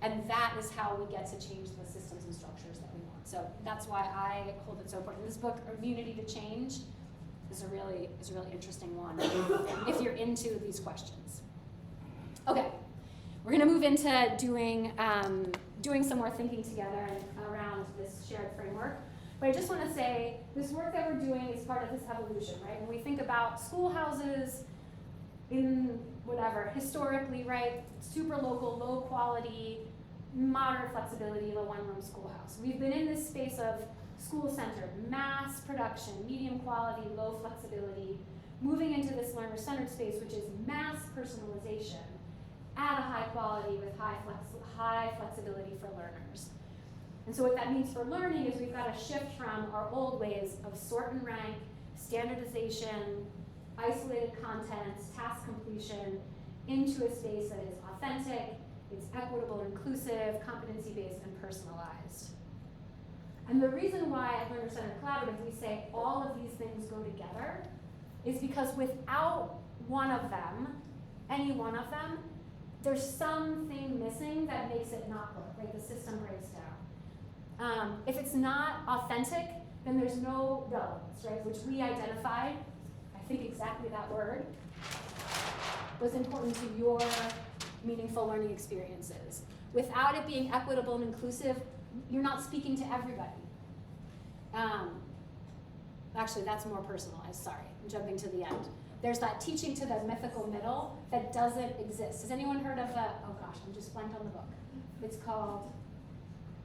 and that is how we get to change the systems and structures that we want. So that's why I hold it so important. This book, Immunity to Change, is a really interesting one if you're into these questions. Okay, we're gonna move into doing some more thinking together around this shared framework. But I just want to say, this work that we're doing is part of this evolution, right? When we think about schoolhouses in whatever, historically, right, super local, low quality, moderate flexibility, the one-room schoolhouse. We've been in this space of school-centered, mass production, medium quality, low flexibility, moving into this learner-centered space, which is mass personalization at a high quality with high flexibility for learners. And so what that means for learning is we've got to shift from our old ways of sort and rank, standardization, isolated contents, task completion, into a space that is authentic, it's equitable, inclusive, competency-based, and personalized. And the reason why at Learner-Centered Collaborative we say all of these things go together is because without one of them, any one of them, there's something missing that makes it not work, right? The system breaks down. If it's not authentic, then there's no relevance, right? Which we identified, I think exactly that word, was important to your meaningful learning experiences. Without it being equitable and inclusive, you're not speaking to everybody. Actually, that's more personalized, sorry, I'm jumping to the end. There's that teaching to the mythical middle that doesn't exist. Has anyone heard of oh gosh, I'm just blanked on the book. It's called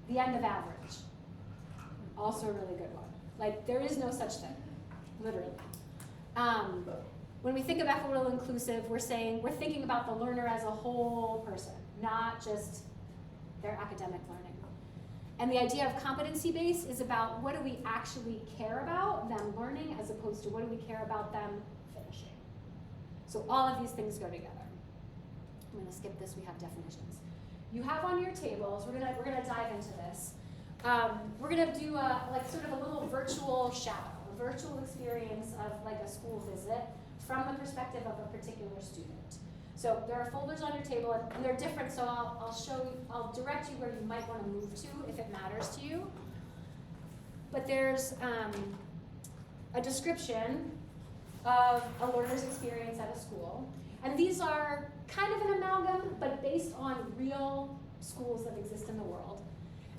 The End of Average. Also a really good one. Like, there is no such thing, literally. When we think of equitable and inclusive, we're thinking about the learner as a whole person, not just their academic learning. And the idea of competency-based is about what do we actually care about them learning as opposed to what do we care about them finishing. So all of these things go together. I'm gonna skip this, we have definitions. You have on your tables, we're gonna dive into this. We're gonna do sort of a little virtual shadow, a virtual experience of like a school visit from the perspective of a particular student. So there are folders on your table and they're different, so I'll direct you where you might wanna move to if it matters to you. But there's a description of a learner's experience at a school. And these are kind of an amalgam, but based on real schools that exist in the world.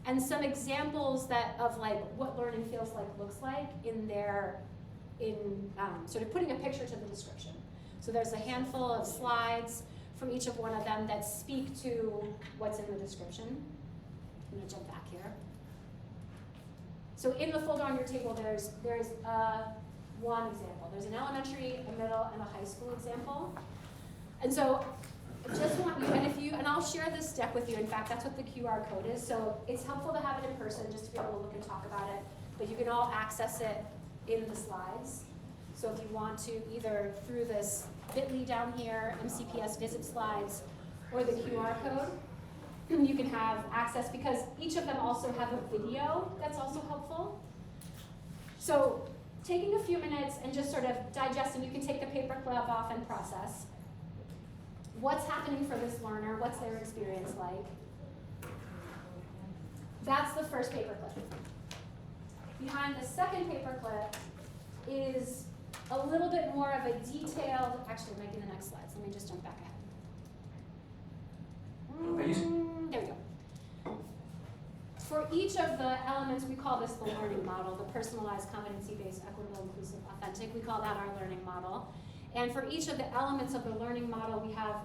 And some examples of like what learning feels like, looks like in sort of putting a picture to the description. So there's a handful of slides from each of one of them that speak to what's in the description. I'm gonna jump back here. So in the folder on your table, there's one example. There's an elementary, a middle, and a high school example. And so I just want you, and I'll share this deck with you. In fact, that's what the QR code is. So it's helpful to have it in person just to be able to look and talk about it. But you can all access it in the slides. So if you want to, either through this bit.ly down here, MCPS visit slides, or the QR code, you can have access because each of them also have a video that's also helpful. So taking a few minutes and just sort of digest, and you can take the paperclip off and process. What's happening for this learner? What's their experience like? That's the first paperclip. Behind the second paperclip is a little bit more of a detailed, actually it might be the next slides. Let me just jump back ahead. There we go. For each of the elements, we call this the learning model, the personalized, competency-based, equitable, inclusive, authentic. We call that our learning model. And for each of the elements of the learning model, we have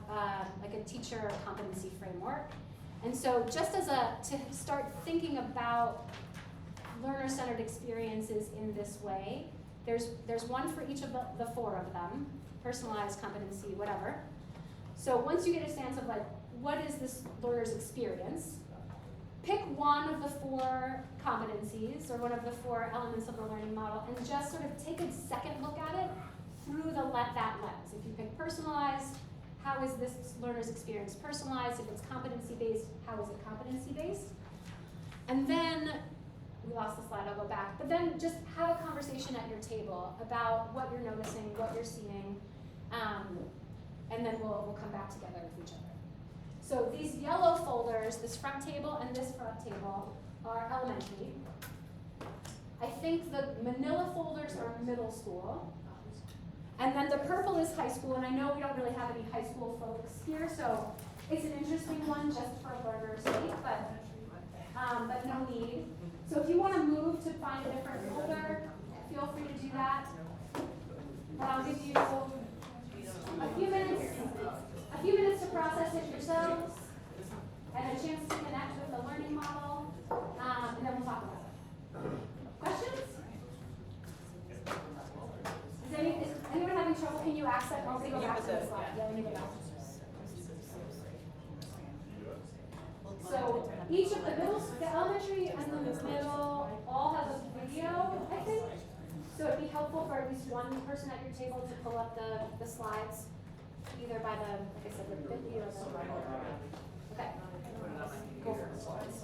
like a teacher competency framework. And so just to start thinking about learner-centered experiences in this way, there's one for each of the four of them, personalized, competency, whatever. So once you get a sense of like, what is this learner's experience, pick one of the four competencies or one of the four elements of the learning model and just sort of take a second look at it through that lens. If you pick personalized, how is this learner's experience personalized? If it's competency-based, how is it competency-based? And then, we lost the slide, I'll go back, but then just have a conversation at your table about what you're noticing, what you're seeing, and then we'll come back together with each other. So these yellow folders, this front table and this front table, are elementary. I think the manila folders are middle school. And then the purple is high school, and I know we don't really have any high school folks here, so it's an interesting one just for learners' sake, but no need. So if you want to move to find a different folder, feel free to do that. But I'll give you a few minutes to process it yourselves, and a chance to connect with the learning model, and then we'll talk about it. Questions? Is anyone having trouble? Can you access? I'll go back to the slide. Yeah, let me go back. So each of the elementary and the middle all have a video, I think. So it'd be helpful for at least one person at your table to pull up the slides, either by the, like I said, the bit.ly or the. Okay. Go for the slides.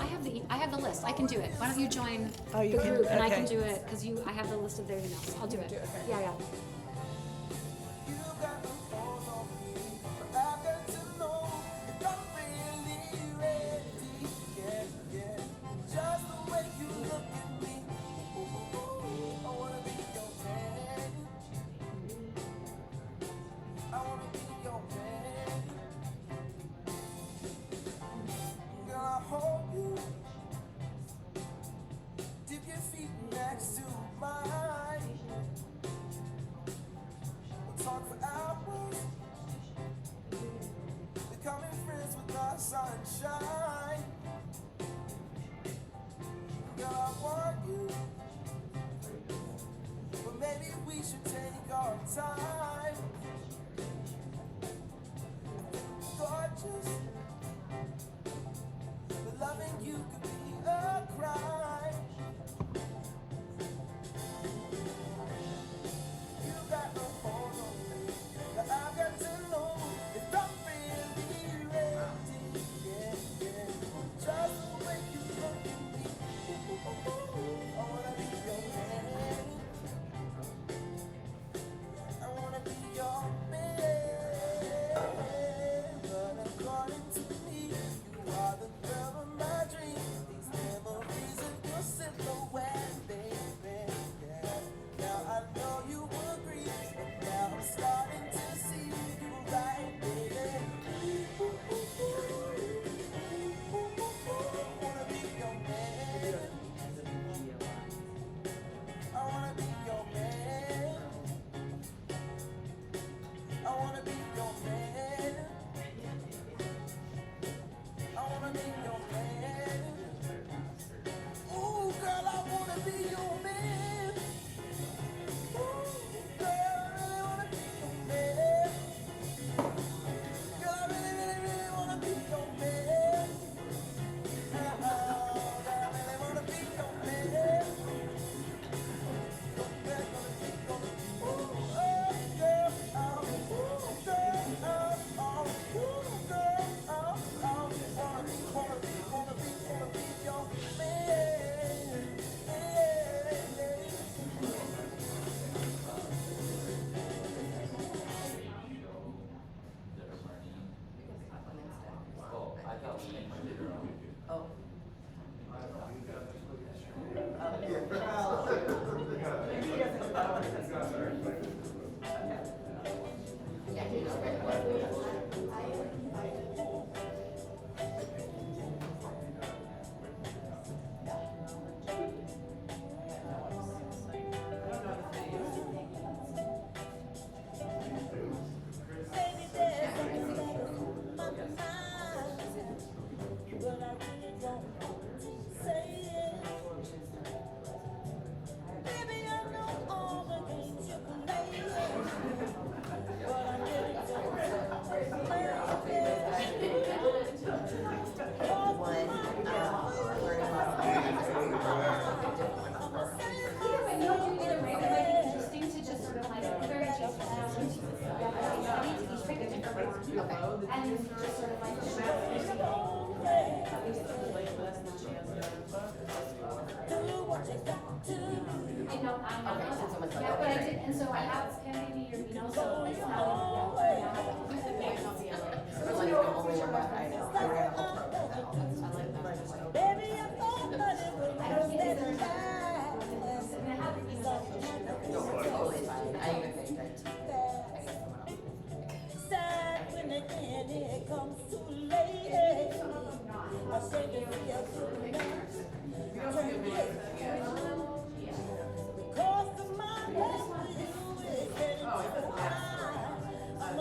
I have the list. I can do it. Why don't you join Oh, you the can? group and I can Okay. do it because I have the list of their emails. I'll do it. Yeah, yeah. Sunshine, girl, I want you, but maybe we should take our time. Gorgeous, but loving you could be a crime. You got no hold on me, but I've got to know if I'm really ready. Just the way you look at me, I wanna be your man. I wanna be your man. But according to me, you are the girl of my dreams. These memories of your silhouette, baby. Yeah. Now I know you agree, but now I'm starting to see you right, baby. Oh, I thought we named my girl. Oh. Yeah, but I did, and so I have handed me your email, so it's now. We're like the only one that I know. I read a whole program now. I like that. I don't think there's I have an email. No, totally fine. I even think that. I guess someone else. Sad when again it comes too late. I say to cause of my love for you, it getting too high. I'm a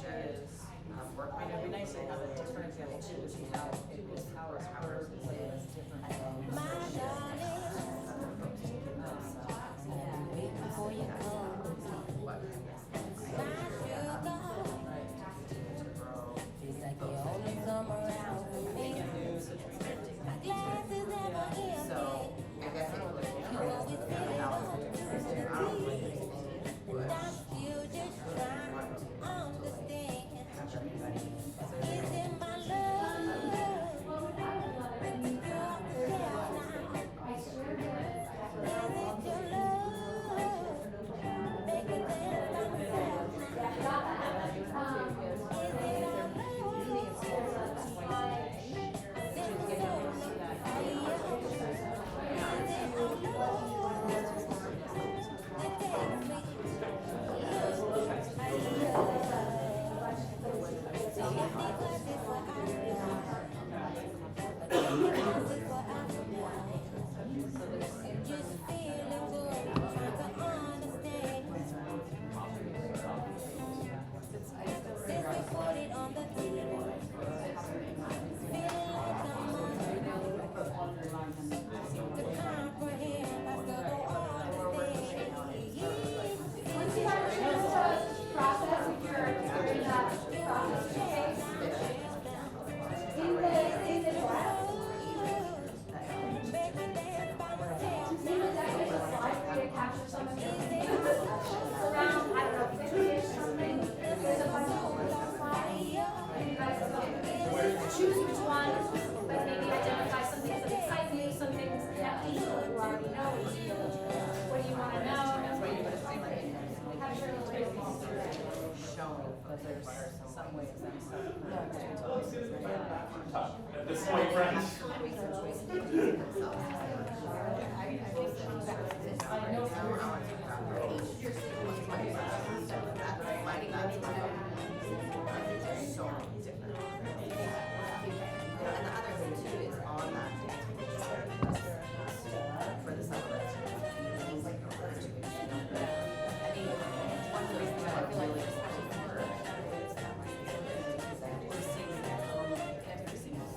shared, work. I know, it'd be nice to have a different example too, is how it was Howard's Howard was different from. My darling, wait before you come. What? My sugar, feels like you only come around for me. My glass is never empty. So, I guess it would. You always feel it on me. And I still just trying to understand. Is it my love? When you up there now. Is it your love? Make it dance by myself now. Is it our love? Once you have a chance to process if you're in that process phase, in the draft, in the deck, there's a slide for you to capture some of your things. Around, I don't know, 50-ish something, there's a bunch of overlap slides. And you guys can choose which one, but maybe identify some things that excite you, some things that you already know. What do you want to know? Capture a little bit more. Showing, but there's some ways At this point, friends. And the other thing too is on that for the summer. Things like I mean, one of the reasons I feel like this actually works is that we're seeing that on every single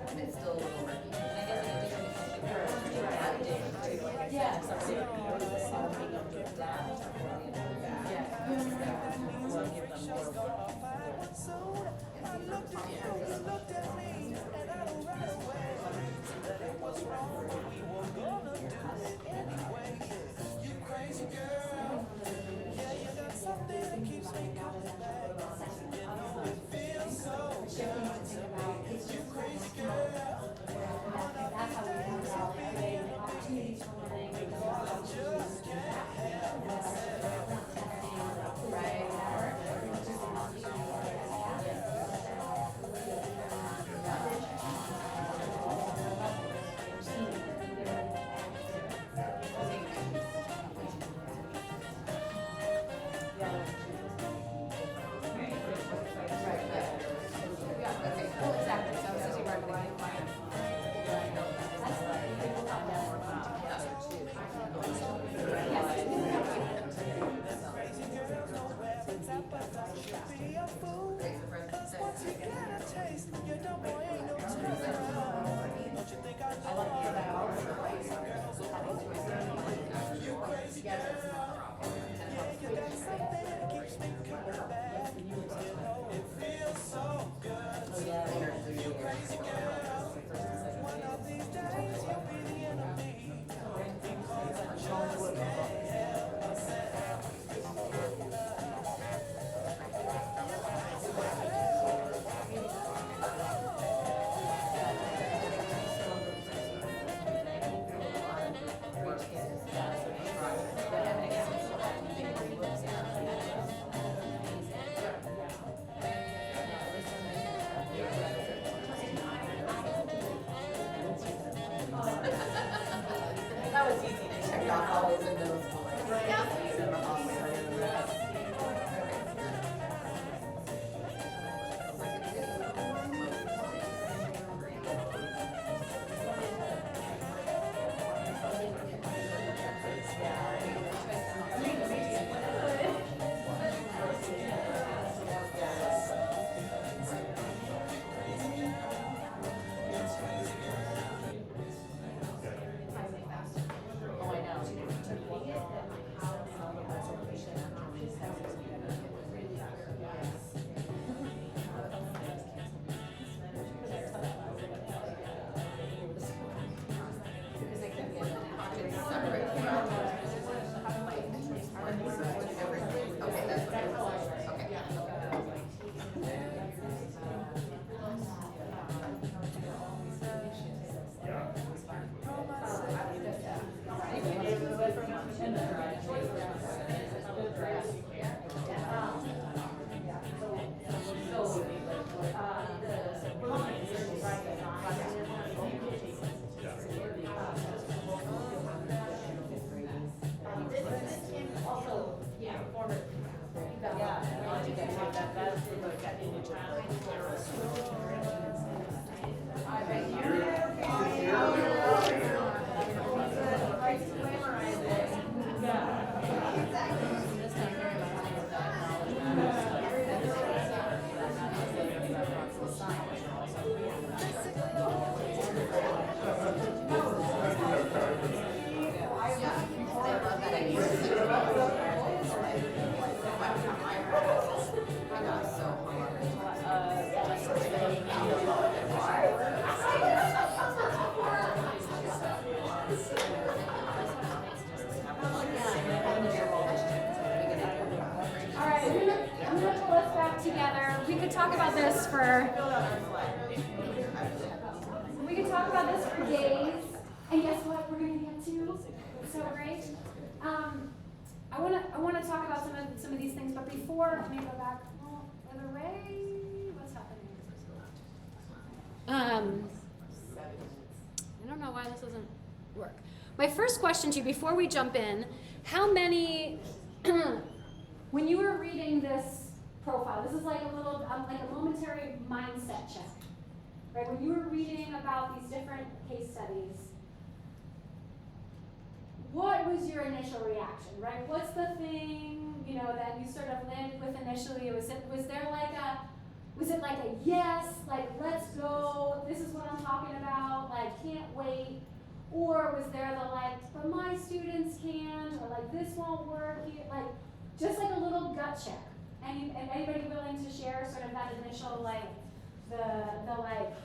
and it's still a little murky. And I guess in addition to Yeah, something that give that. Yeah. We'll give them more. That's how we figure out creating opportunities for learning. That was easy to check off all those in those bullets. about this for, Fill out our slide. we could talk about this for days. And guess what? We're gonna get to. It's so great. I wanna talk about some of these things, but before, let me go back. Oh, the other way. What's happening? I don't know why this doesn't work. My first question to you before we jump in, how many, when you were reading this profile, this is like a little, like a momentary mindset check, right? When you were reading about these different case studies, what was your initial reaction, right? What's the thing, you know, that you sort of landed with initially? Was it like a yes, like let's go, this is what I'm talking about, like can't wait? Or was there the like, but my students can't, or like this won't work, like just like a little gut check? Anybody willing to share sort of that initial like, the like,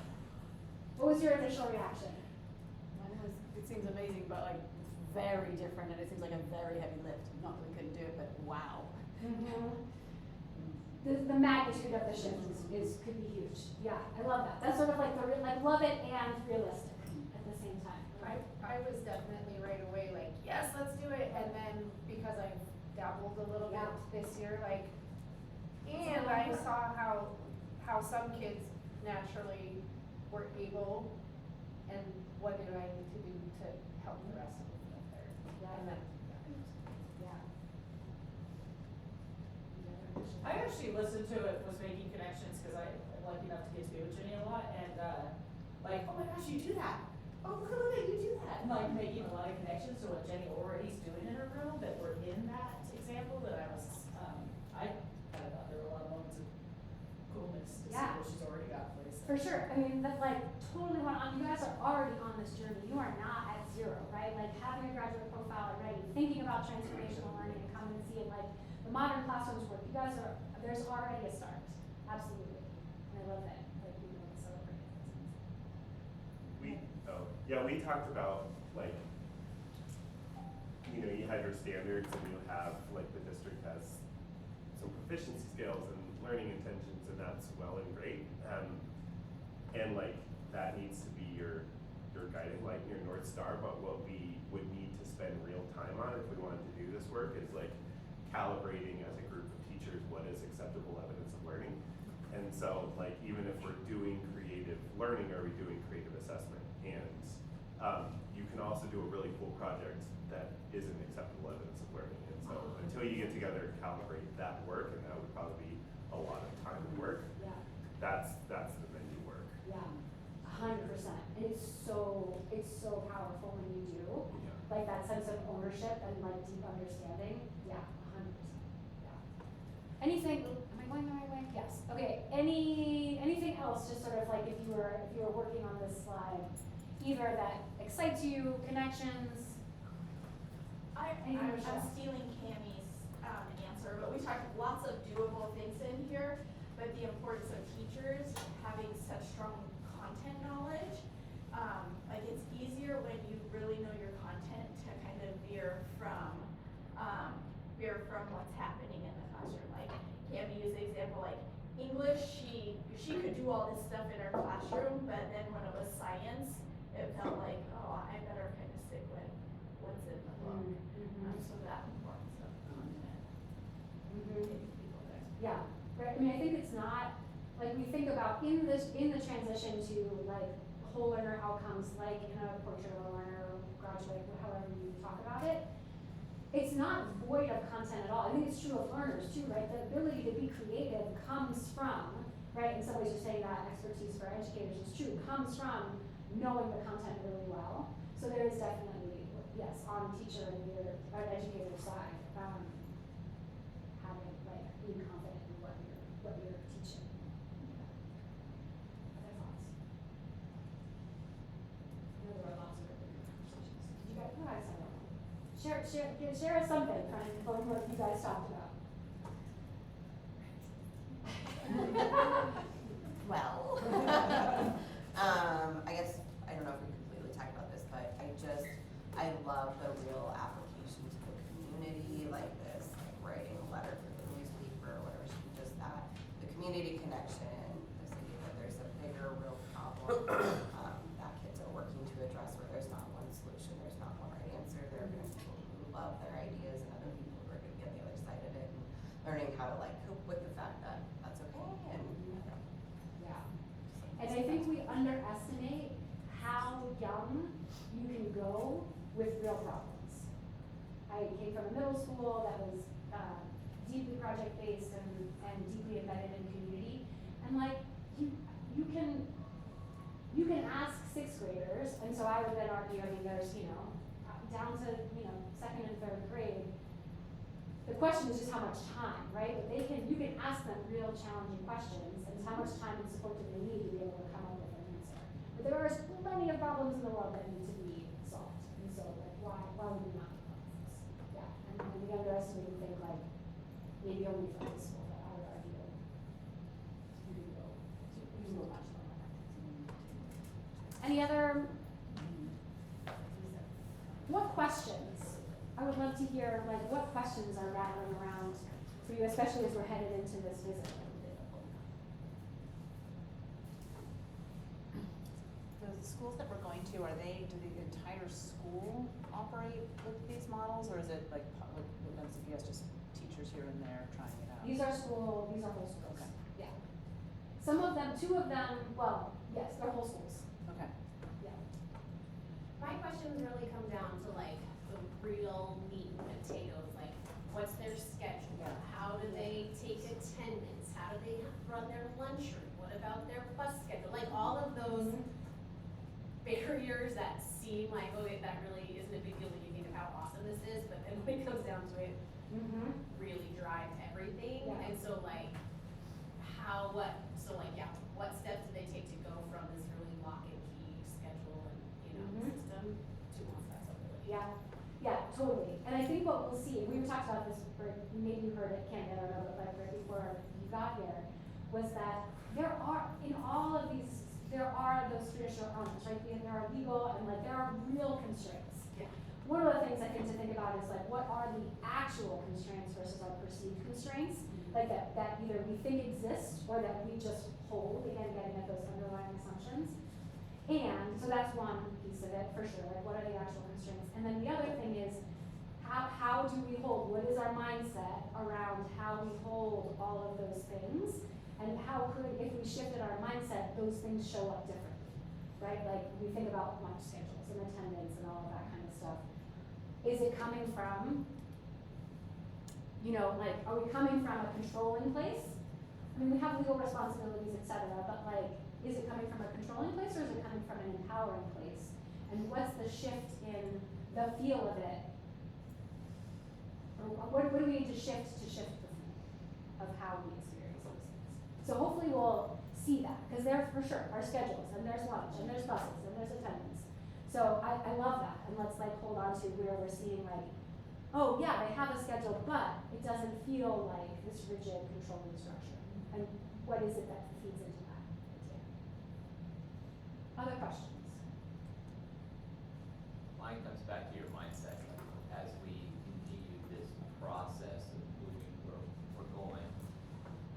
what was your initial reaction? It seems amazing, but like very different, and it seems like a very heavy lift. Not that we couldn't do it, but wow. The magnitude of the shift could be huge. Yeah, I love that. That's sort of like love it and realistic at the same time. I was definitely right away like, yes, let's do it. And then because I've dabbled a little bit this year, like, and I saw how some kids naturally were able, and what do I need to do to help the rest of them get there? And then, I actually listened to it, was making connections, because I'm lucky enough to get to be with Jenny a lot, and, like, oh my gosh, you do that. Oh, look at you do that. And like making a lot of connections to what Jenny already is doing in her room that were in that example that I was, I kind of thought there were a lot of moments of coolness to see what she's already got in place. For sure. I mean, that's like totally you guys are already on this journey. You are not at zero, right? Like having a graduate profile already, thinking about transformational learning and coming and seeing like the modern classrooms work. You guys there's already a start. Absolutely. And I love that. Like, you know, celebrate. We talked about like, you know, you have your standards and you have like the district has some proficiency scales and learning intentions, and that's well and great. And like that needs to be your guiding light and your North Star, but what we would need to spend real time on if we wanted to do this work is like calibrating as a group of teachers what is acceptable evidence of learning. And so like even if we're doing creative learning, are we doing creative assessment? And you can also do a really cool project that isn't acceptable evidence of learning. And so until you get together and calibrate that work, and that would probably be a lot of time and work, that's the menu work. Yeah, 100%. And it's so powerful when you do. Like that sense of ownership and like deep understanding. Yeah, 100%. Yeah. Anything, am I going the right way? Yes. Okay, anything else, just sort of like if you were working on this slide, either that excites you, connections? I'm stealing Cammie's answer, but we talked lots of doable things in here, but the importance of teachers having such strong content knowledge. Like it's easier when you really know your content to kind of veer from what's happening in the classroom. Like Cammie used the example, like English, she could do all this stuff in her classroom, but then when it was science, it felt like, oh, I better kind of stick with what's in the book. So that importance of content, getting people there. Yeah, right. I mean, I think it's not like we think about in the transition to like whole learner outcomes, like in a portrait of a learner, graduate, however you talk about it. It's not void of content at all. I think it's true of learners too, right? The ability to be creative comes from, right? In some ways, you're saying that expertise for educators is true, comes from knowing the content really well. So there is definitely, yes, on teacher and either or educator side, having like being confident in what you're teaching. Other thoughts? I know there were lots of really good conversations. Did you guys? Who had something? Share something from what you guys talked about. Well, I guess, I don't know if we completely talked about this, but I love the real application to the community, like this, like writing a letter for the newspaper or whatever, just that. The community community connection, this idea that there's a bigger real problem that kids are working to address, where there's not one solution, there's not one right answer. There are gonna be people who love their ideas and other people who are gonna be on the other side of it, and learning how to like cope with the fact that that's okay and. Yeah. And I think we underestimate how young you can go with real problems. I came from a middle school that was deeply project-based and deeply embedded in community. And like, you can ask sixth graders, and so I would then argue, I mean, there's, down to, second and third grade. The question is just how much time, right? But you can ask them real challenging questions, and how much time and support do they need to be able to come up with an answer. But there are plenty of problems in the world that need to be solved, and so like, why would we not solve this? Yeah, and we underestimate and think like, maybe only for high school, but I would argue you can go much longer. Any other, what questions? I would love to hear, like, what questions are rattling around for you, especially as we're headed into this visit. The schools that we're going to, do the entire school operate with these models, or is it like with MCPS just teachers here and there trying it out? These are whole schools. Okay. Yeah. Some of them, two of them, well, yes, they're whole schools. Okay. Yeah. My questions really come down to like the real meat and potatoes, like what's their schedule? Yeah. How do they take attendance? How do they run their lunchroom? What about their bus schedule? Like all of those barriers that seem like, oh, that really isn't a big deal when you think of how awesome this is, but then when it comes down to it, really drive everything. Yeah. And so like, what steps do they take to go from this really lock and key schedule and, system to more flexibility? Yeah, totally. And I think what we'll see, we talked about this, or maybe you heard it, Can't get out of it, but right before you got here, was that there are, in all of these, there are those traditional elements, right? There are legal and like, there are real constraints. Yeah. One of the things I think to think about is like, what are the actual constraints versus our perceived constraints? Like that either we think exist or that we just hold, again, getting at those underlying assumptions. And so that's one piece of it for sure, like what are the actual constraints? And then the other thing is, how do we hold, what is our mindset around how we hold all of those things? And how could, if we shifted our mindset, those things show up differently, right? Like we think about lunch schedules and attendance and all of that kind of stuff. Is it coming from, like, are we coming from a controlling place? I mean, we have legal responsibilities, et cetera, but like, is it coming from a controlling place or is it coming from an empowering place? And what's the shift in the feel of it? Or what do we need to shift the feel of how we experience those things? So hopefully we'll see that, because there for sure are schedules, and there's lunch, and there's buses, and there's attendance. So I love that, and let's like hold on to where we're seeing like, oh yeah, they have a schedule, but it doesn't feel like this rigid controlling structure. And what is it that feeds into that idea? Other questions? Mine comes back to your mindset, as we continue this process of moving where we're going,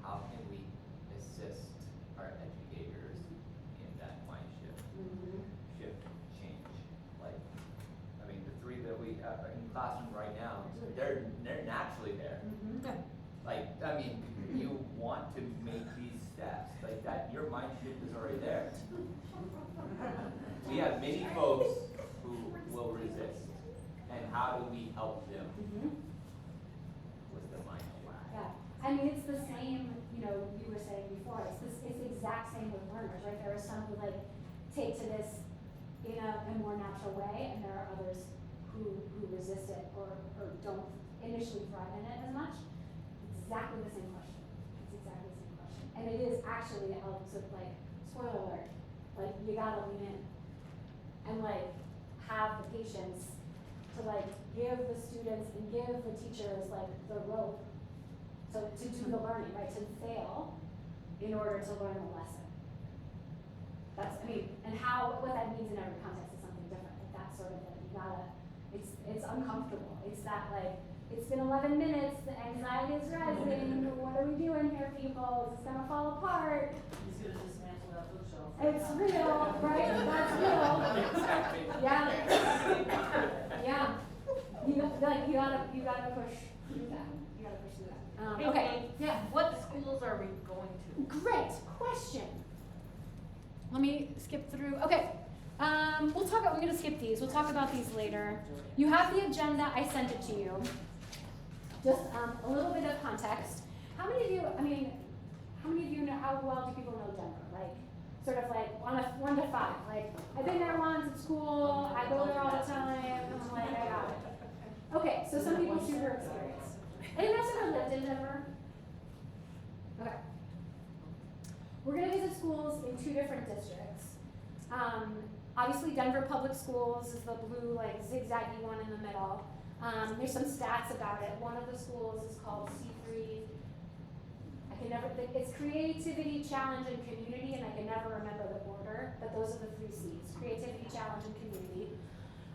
how can we assist our educators in that mind shift, change? Like, I mean, the three that we have in the classroom right now, they're naturally there. Like, I mean, you want to make these steps, like that, your mind shift is already there. We have many folks who will resist, and how do we help them with the mind shift? Yeah, I mean, it's the same, you were saying before, it's the exact same with learners, right? There are some who like take to this in a more natural way, and there are others who resist it or don't initially thrive in it as much. Exactly the same question. It's exactly the same question. And it is actually, so like, spoiler alert, like you gotta lean in and like have the patience to like give the students and give the teachers like the rope to do the learning, right? To fail in order to learn the lesson. That's, I mean, and what that means in every context is something different. Like that's sort of like, you gotta, it's uncomfortable. It's that like, It's been 11 minutes, the anxiety is rising, what are we doing here, people? Is this gonna fall apart? He's gonna dismantle that bookshelf. It's real, right? That's real. Exactly. Yeah. Yeah. You gotta push through that. You gotta push through that. Hey, Okay, Kate, yeah. what schools are we going to? Great question. Let me skip through. Okay. I'm gonna skip these. We'll talk about these later. You have the agenda. I sent it to you. Just a little bit of context. How many of you know, how well do people know Denver? Like, sort of like on a 1 to 5. Like, I've been there once at school, I go there all the time, I'm like, I got it. Okay, so some people super experienced. Anyone else ever lived in Denver? Okay. We're gonna visit schools in 2 different districts. Obviously Denver Public Schools is the blue, like, zigzaggy one in the middle. There's some stats about it. One of the schools is called C3. It's creativity, challenge, and community, and I can never remember the order, but those are the 3 C's: creativity, challenge, and community.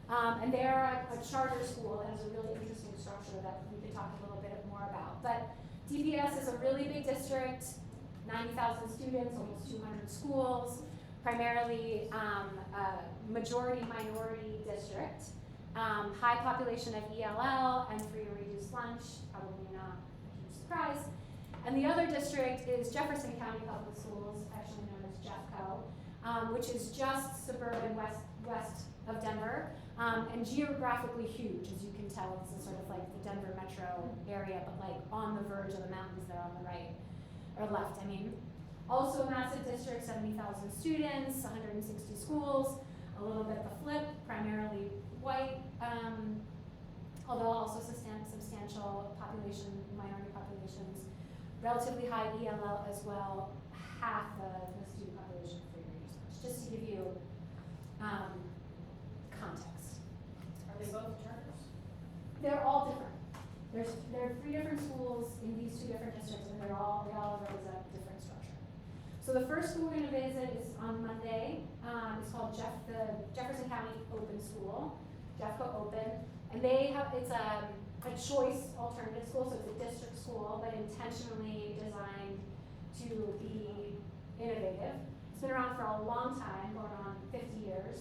And they're a charter school that has a really interesting structure that we can talk a little bit more about. But DPS is a really big district, 90,000 students, almost 200 schools, primarily a majority-minority district. High population of ELL and free or reduced lunch, probably not a huge surprise. And the other district is Jefferson County Public Schools, actually known as JEFCO, which is just suburban west of Denver, and geographically huge, as you can tell. It's a sort of like the Denver metro area, but like on the verge of the mountains that are on the right, or left, I mean. Also a massive district, 70,000 students, 160 schools, a little bit of a flip, primarily white, although also substantial population, minority populations, relatively high ELL as well, half the student population free or reduced lunch, just to give you context. Are they both charters? They're all different. There are 3 different schools in these 2 different districts, and they all represent different structure. So the first school we're going to visit is on Monday. It's called the Jefferson County Open School, JEFCO Open, and it's a choice alternative school, so it's a district school, but intentionally designed to be innovative. It's been around for a long time, going on 50 years,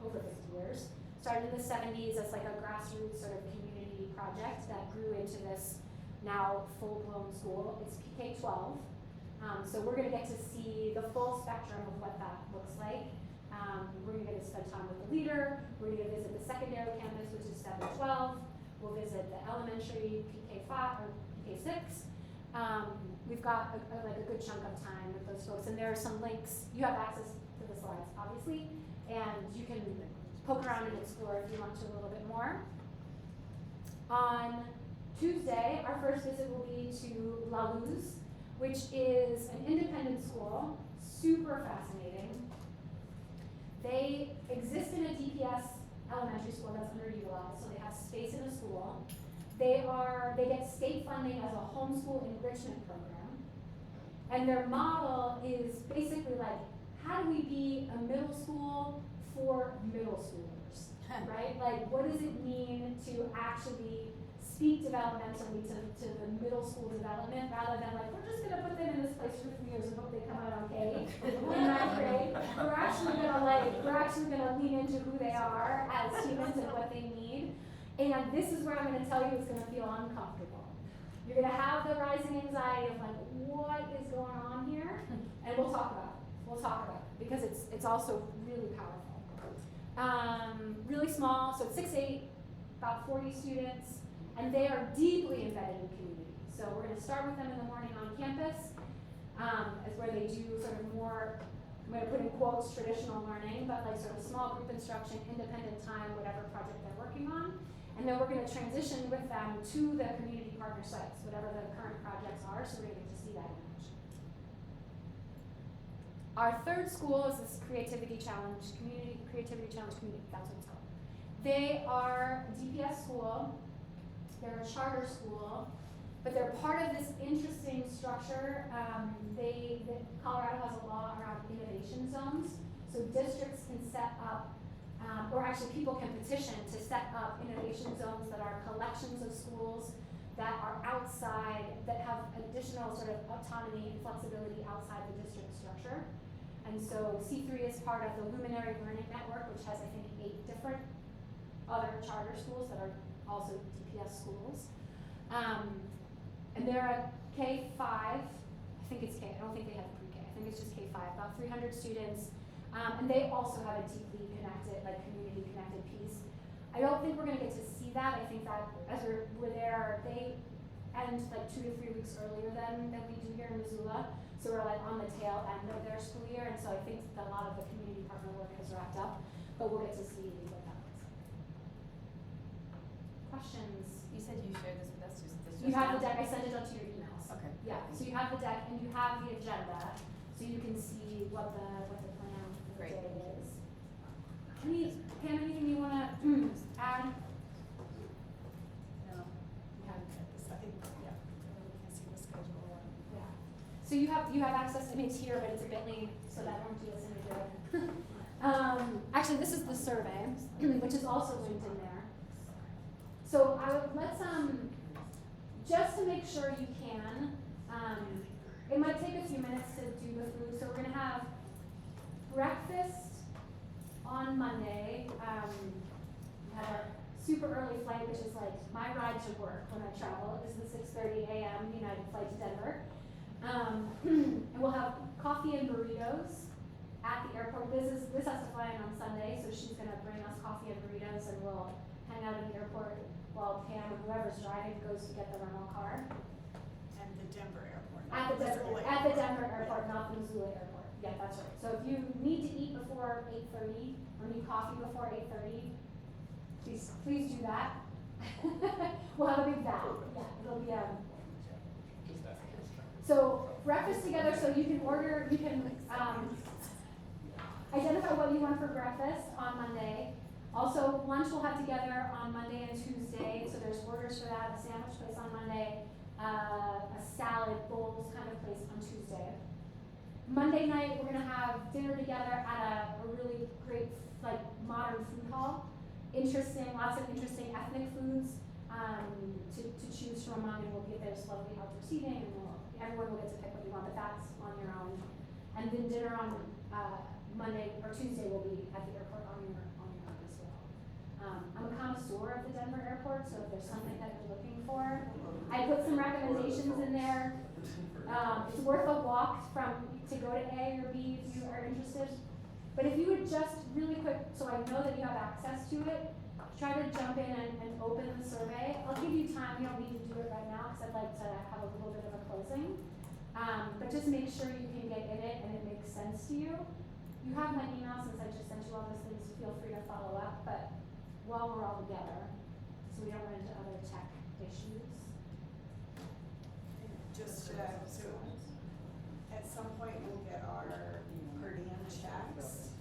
over 50 years. Started in the 70s as like a grassroots sort of community project that grew into this now full-blown school. It's PK-12. So we're gonna get to see the full spectrum of what that looks like. We're gonna get to spend time with the leader. We're gonna visit the secondary campus, which is 7-12. We'll visit the elementary PK-5 or PK-6. We've got a good chunk of time with those folks, and there are some links. You have access to the slides, obviously, and you can poke around and explore if you want to a little bit more. On Tuesday, our first visit will be to La Luz, which is an independent school, super fascinating. They exist in a DPS elementary school that's underutilized, so they have space in the school. They get state funding as a homeschool enrichment program. And their model is basically like, how do we be a middle school for middle schoolers, right? Like, what does it mean to actually speak developmentally to the middle school development, rather than like, we're just gonna put them in this place for 3 years and hope they come out okay in 9th grade. We're actually gonna lean into who they are as humans and what they need. And this is where I'm gonna tell you it's gonna feel uncomfortable. You're gonna have the rising anxiety of like, what is going on here? And we'll talk about it because it's also really powerful. Really small, so it's 6-8, about 40 students, and they are deeply embedded in community. So we're gonna start with them in the morning on campus, as where they do sort of more, I'm gonna put in quotes, traditional learning, but like sort of small group instruction, independent time, whatever project they're working on. And then we're gonna transition with them to the community partner sites, whatever the current projects are, so we're gonna get to see that in action. Our third school is this Creativity Challenge Community, that's what it's called. They are a DPS school, they're a charter school, but they're part of this interesting structure. Colorado has a law around innovation zones, so districts can set up or actually people can petition to set up innovation zones that are collections of schools that are outside, that have additional sort of autonomy and flexibility outside the district structure. And so C3 is part of the Luminary Learning Network, which has, I think, 8 different other charter schools that are also DPS schools. And they're a K-5, I think it's K, I don't think they have pre-K, I think it's just K-5, about 300 students. And they also have a deeply connected, like community connected piece. I don't think we're gonna get to see that. I think that as we're there, they end like 2 to 3 weeks earlier than we do here in Missoula. So we're like on the tail end of their school year, and so I think that a lot of the community partner work has wrapped up, but we'll get to see what that looks like. Questions? You said you shared this with us, just this You have the deck, I sent it out to your emails. Okay. Yeah, so you have the deck and you have the agenda, so you can see what the plan for the Great. day is. Pam, anything you wanna add? No. Okay. I think, yeah, we can see the schedule. Yeah. So you have access, I mean, it's here, but it's a bit.ly, so that won't do us any good. Actually, this is the survey, which is also linked in there. So let's, just to make sure you can, it might take a few minutes to do the food, so we're gonna have breakfast on Monday. We had a super early flight, which is like my ride to work when I travel, is the 6:30 a.m. United flight to Denver. And we'll have coffee and burritos at the airport. Liz has to fly in on Sunday, so she's gonna bring us coffee and burritos, and we'll hang out at the airport while Pam or whoever's driving goes to get the rental car. And the Denver airport. At the Denver airport, not the Missoula airport. Yeah, that's right. So if you need to eat before 8:30 or need coffee before 8:30, please do that. We'll have a big vat. Yeah, it'll be so breakfast together. So you can order. You can identify what you want for breakfast on Monday. Also, lunch we'll have together on Monday and Tuesday. So there's orders for that. A sandwich place on Monday. A salad bowls kind of place on Tuesday. Monday night, we're gonna have dinner together at a really great, like, modern food hall. Lots of interesting ethnic foods to choose from among, and we'll get this lovely outdoor seating, and everyone will get to pick what you want, but that's on your own. And then dinner on Monday or Tuesday will be at the airport on your own as well. I'm a connoisseur of the Denver airport, so if there's something that you're looking for, I put some recommendations in there. It's worth a walk to go to A or B if you are interested. But if you would just really quick, so I know that you have access to it, try to jump in and open the survey. I'll give you time, you don't need to do it right now because I'd like to have a little bit of a closing. But just make sure you can get in it and it makes sense to you. You have my email since I just sent you all those things, feel free to follow up, but while we're all together, so we don't run into other tech issues. Just so at some point we'll get our per diem checks,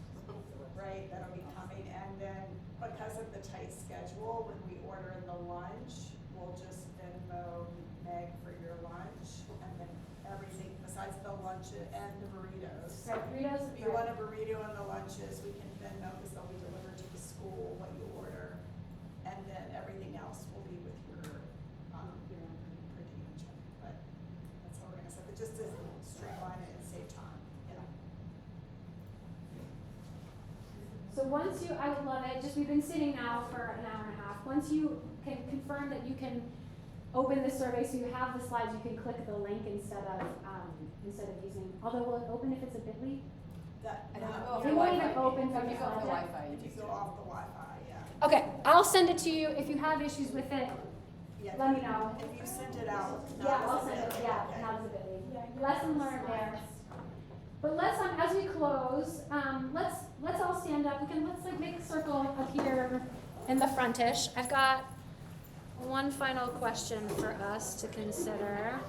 right, that'll be coming, and then because of the tight schedule, when we order the lunch, we'll just Venmo Meg for your lunch, and then everything besides the lunch and the burritos. Right, burritos. If you want a burrito and the lunches, we can Venmo because they'll be delivered to the school what you order, and then everything else will be with your own per diem check, but that's what we're gonna say, but just to streamline it and save time, you know. So once I would love it, we've been sitting now for an hour and a half. Once you can confirm that you can open the survey, so you have the slides, you can click the link instead of using, although will it open if it's a bit.ly? I don't know. It won't even open from If you the go off the slide deck. Wi-Fi, If you go off the Wi-Fi, yeah. Okay, I'll send it to you. If you have issues with it, Yeah, let me know. If you send it out, Yeah, not I'll as a send it, bit, yeah, okay. not as a bit.ly. Lesson learned there. But let's, as we close, let's all stand up. Let's like make a circle up here in the frontish. I've got one final question for us to consider.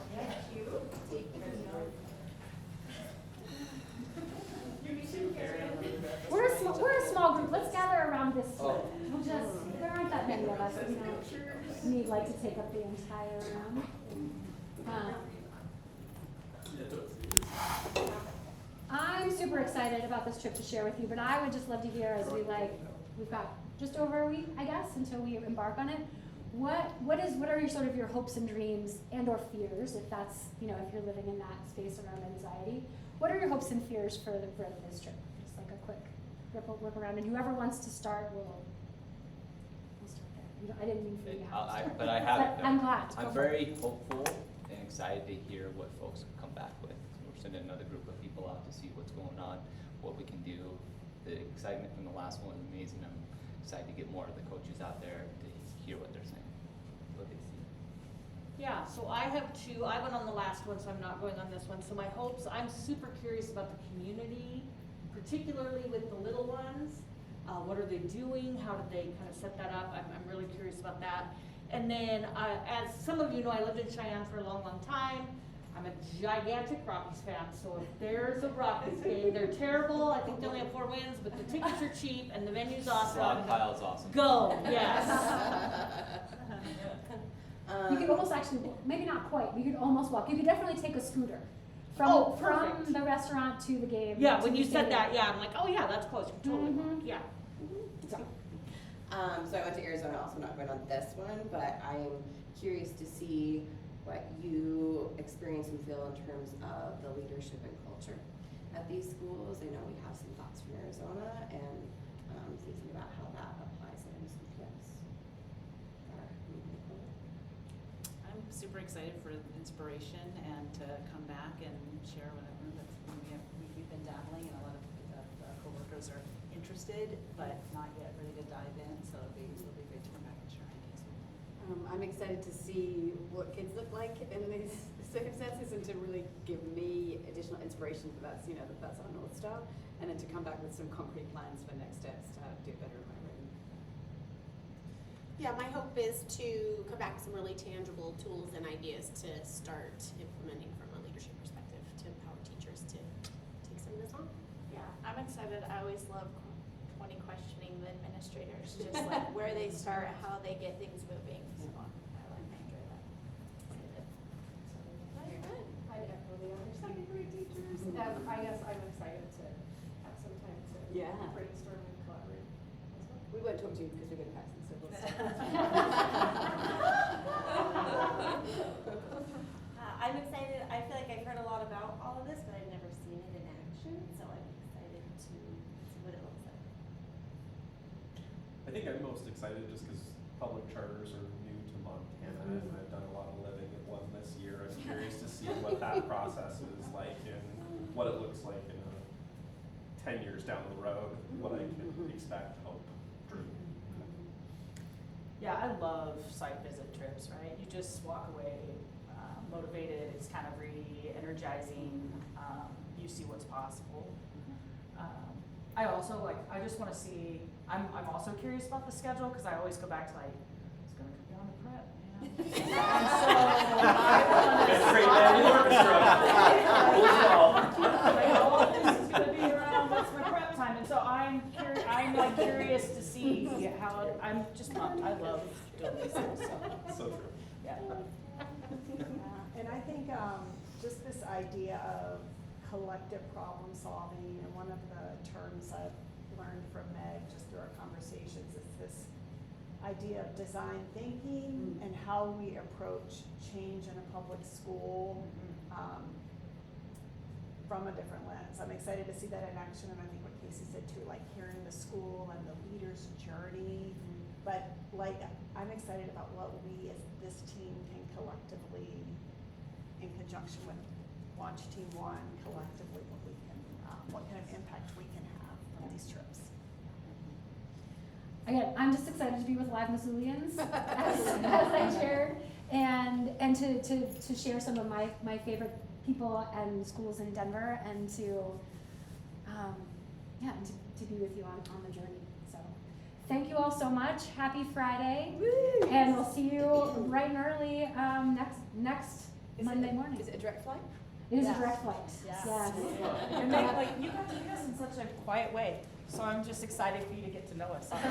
We're a small group. Let's gather around this slide. There aren't that many of us. We don't need like to take up the entire room. I'm super excited about this trip to share with you, but I would just love to hear as we like we've got just over a week, I guess, until we embark on it. What are your hopes and dreams and or fears, if that's, if you're living in that space around anxiety? What are your hopes and fears for this trip? Just like a quick work around, and whoever wants to start will start there. I didn't mean for you to have But I have. But I'm glad. Go I'm for it. very hopeful and excited to hear what folks come back with. We're sending another group of people out to see what's going on, what we can do. The excitement from the last one was amazing. I'm excited to get more of the coaches out there to hear what they're saying, what they see. Yeah, so I have two. I went on the last one, so I'm not going on this one. So my hopes, I'm super curious about the community, particularly with the little ones. What are they doing? How did they kind of set that up? I'm really curious about that. And then, as some of you know, I lived in Cheyenne for a long, long time. I'm a gigantic Rockies fan, so if there's a Rockies game, they're terrible. I think they only have 4 wins, but the tickets are cheap and the venue's awesome. Rock pile's awesome. Go, yes. You could almost actually, maybe not quite, you could almost walk. You could definitely take a scooter Oh, from perfect. the restaurant to the game. Yeah, to when the you said stadium. that, yeah, I'm like, oh yeah, that's close. You totally walk. Mhm. Yeah. So I went to Arizona, also not going on this one, but I am curious to see what you experience and feel in terms of the leadership and culture at these schools. I know we have some thoughts from Arizona, and thinking about how that applies in some tips. I'm super excited for the inspiration and to come back and share whatever that's, we've been dabbling, and a lot of the coworkers are interested, but not yet ready to dive in, so it'll be great to come back and share ideas with them. I'm excited to see what kids look like in these circumstances, and to really give me additional inspiration, that that's our North Star, and then to come back with some concrete plans for next steps to how to do better in my room. Yeah, my hope is to come back with some really tangible tools and ideas to start implementing from a leadership perspective to empower teachers to take some of this on. Yeah, I'm excited. I always love when questioning the administrators, just like where they start, how they get things moving. So I enjoy that. Very good. I echo the other second grade teachers, and I guess I'm excited to have some time to brainstorm and collaborate as well. We won't talk to you because we're going to Paxton, so we'll I'm excited. I feel like I've heard a lot about all of this, but I've never seen it in action, so I'm excited to see what it looks like. I think I'm most excited just because public charters are new to Montana, and I've done a lot of living in one this year. I'm curious to see what that process is like and what it looks like in 10 years down the road, what I can expect, hope, dream. Yeah, I love site visit trips, right? You just walk away motivated, it's kind of re-energizing, you see what's possible. I also I just want to see, I'm also curious about the schedule, because I always go back to it's going to come down to prep, man. And so I know this is going to be around, what's my prep time? And so I'm curious to see how, I'm just pumped. I love doing these things, So true. Yeah. And I think just this idea of collective problem solving, and one of the terms I've learned from Meg just through our conversations is this idea of design thinking and how we approach change in a public school from a different lens. I'm excited to see that in action, and I think what Casey said too, like hearing the school and the leader's journey. But I'm excited about what we as this team can collectively, in conjunction with Launch Team 1, collectively what kind of impact we can have from these trips. Again, I'm just excited to be with Live Missoulians, as I shared, and to share some of my favorite people and schools in Denver, and to be with you on the journey. So thank you all so much. Happy Friday. Woo! And we'll see you bright and early next Monday morning. Is it a direct flight? It is a direct flight. Yes. Yes. And they, you got to do this in such a quiet way, so I'm just excited for you to get to know us. Tell me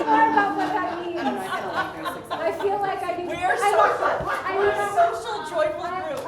more about what that means. I feel like I need. We are I need social, joyful group.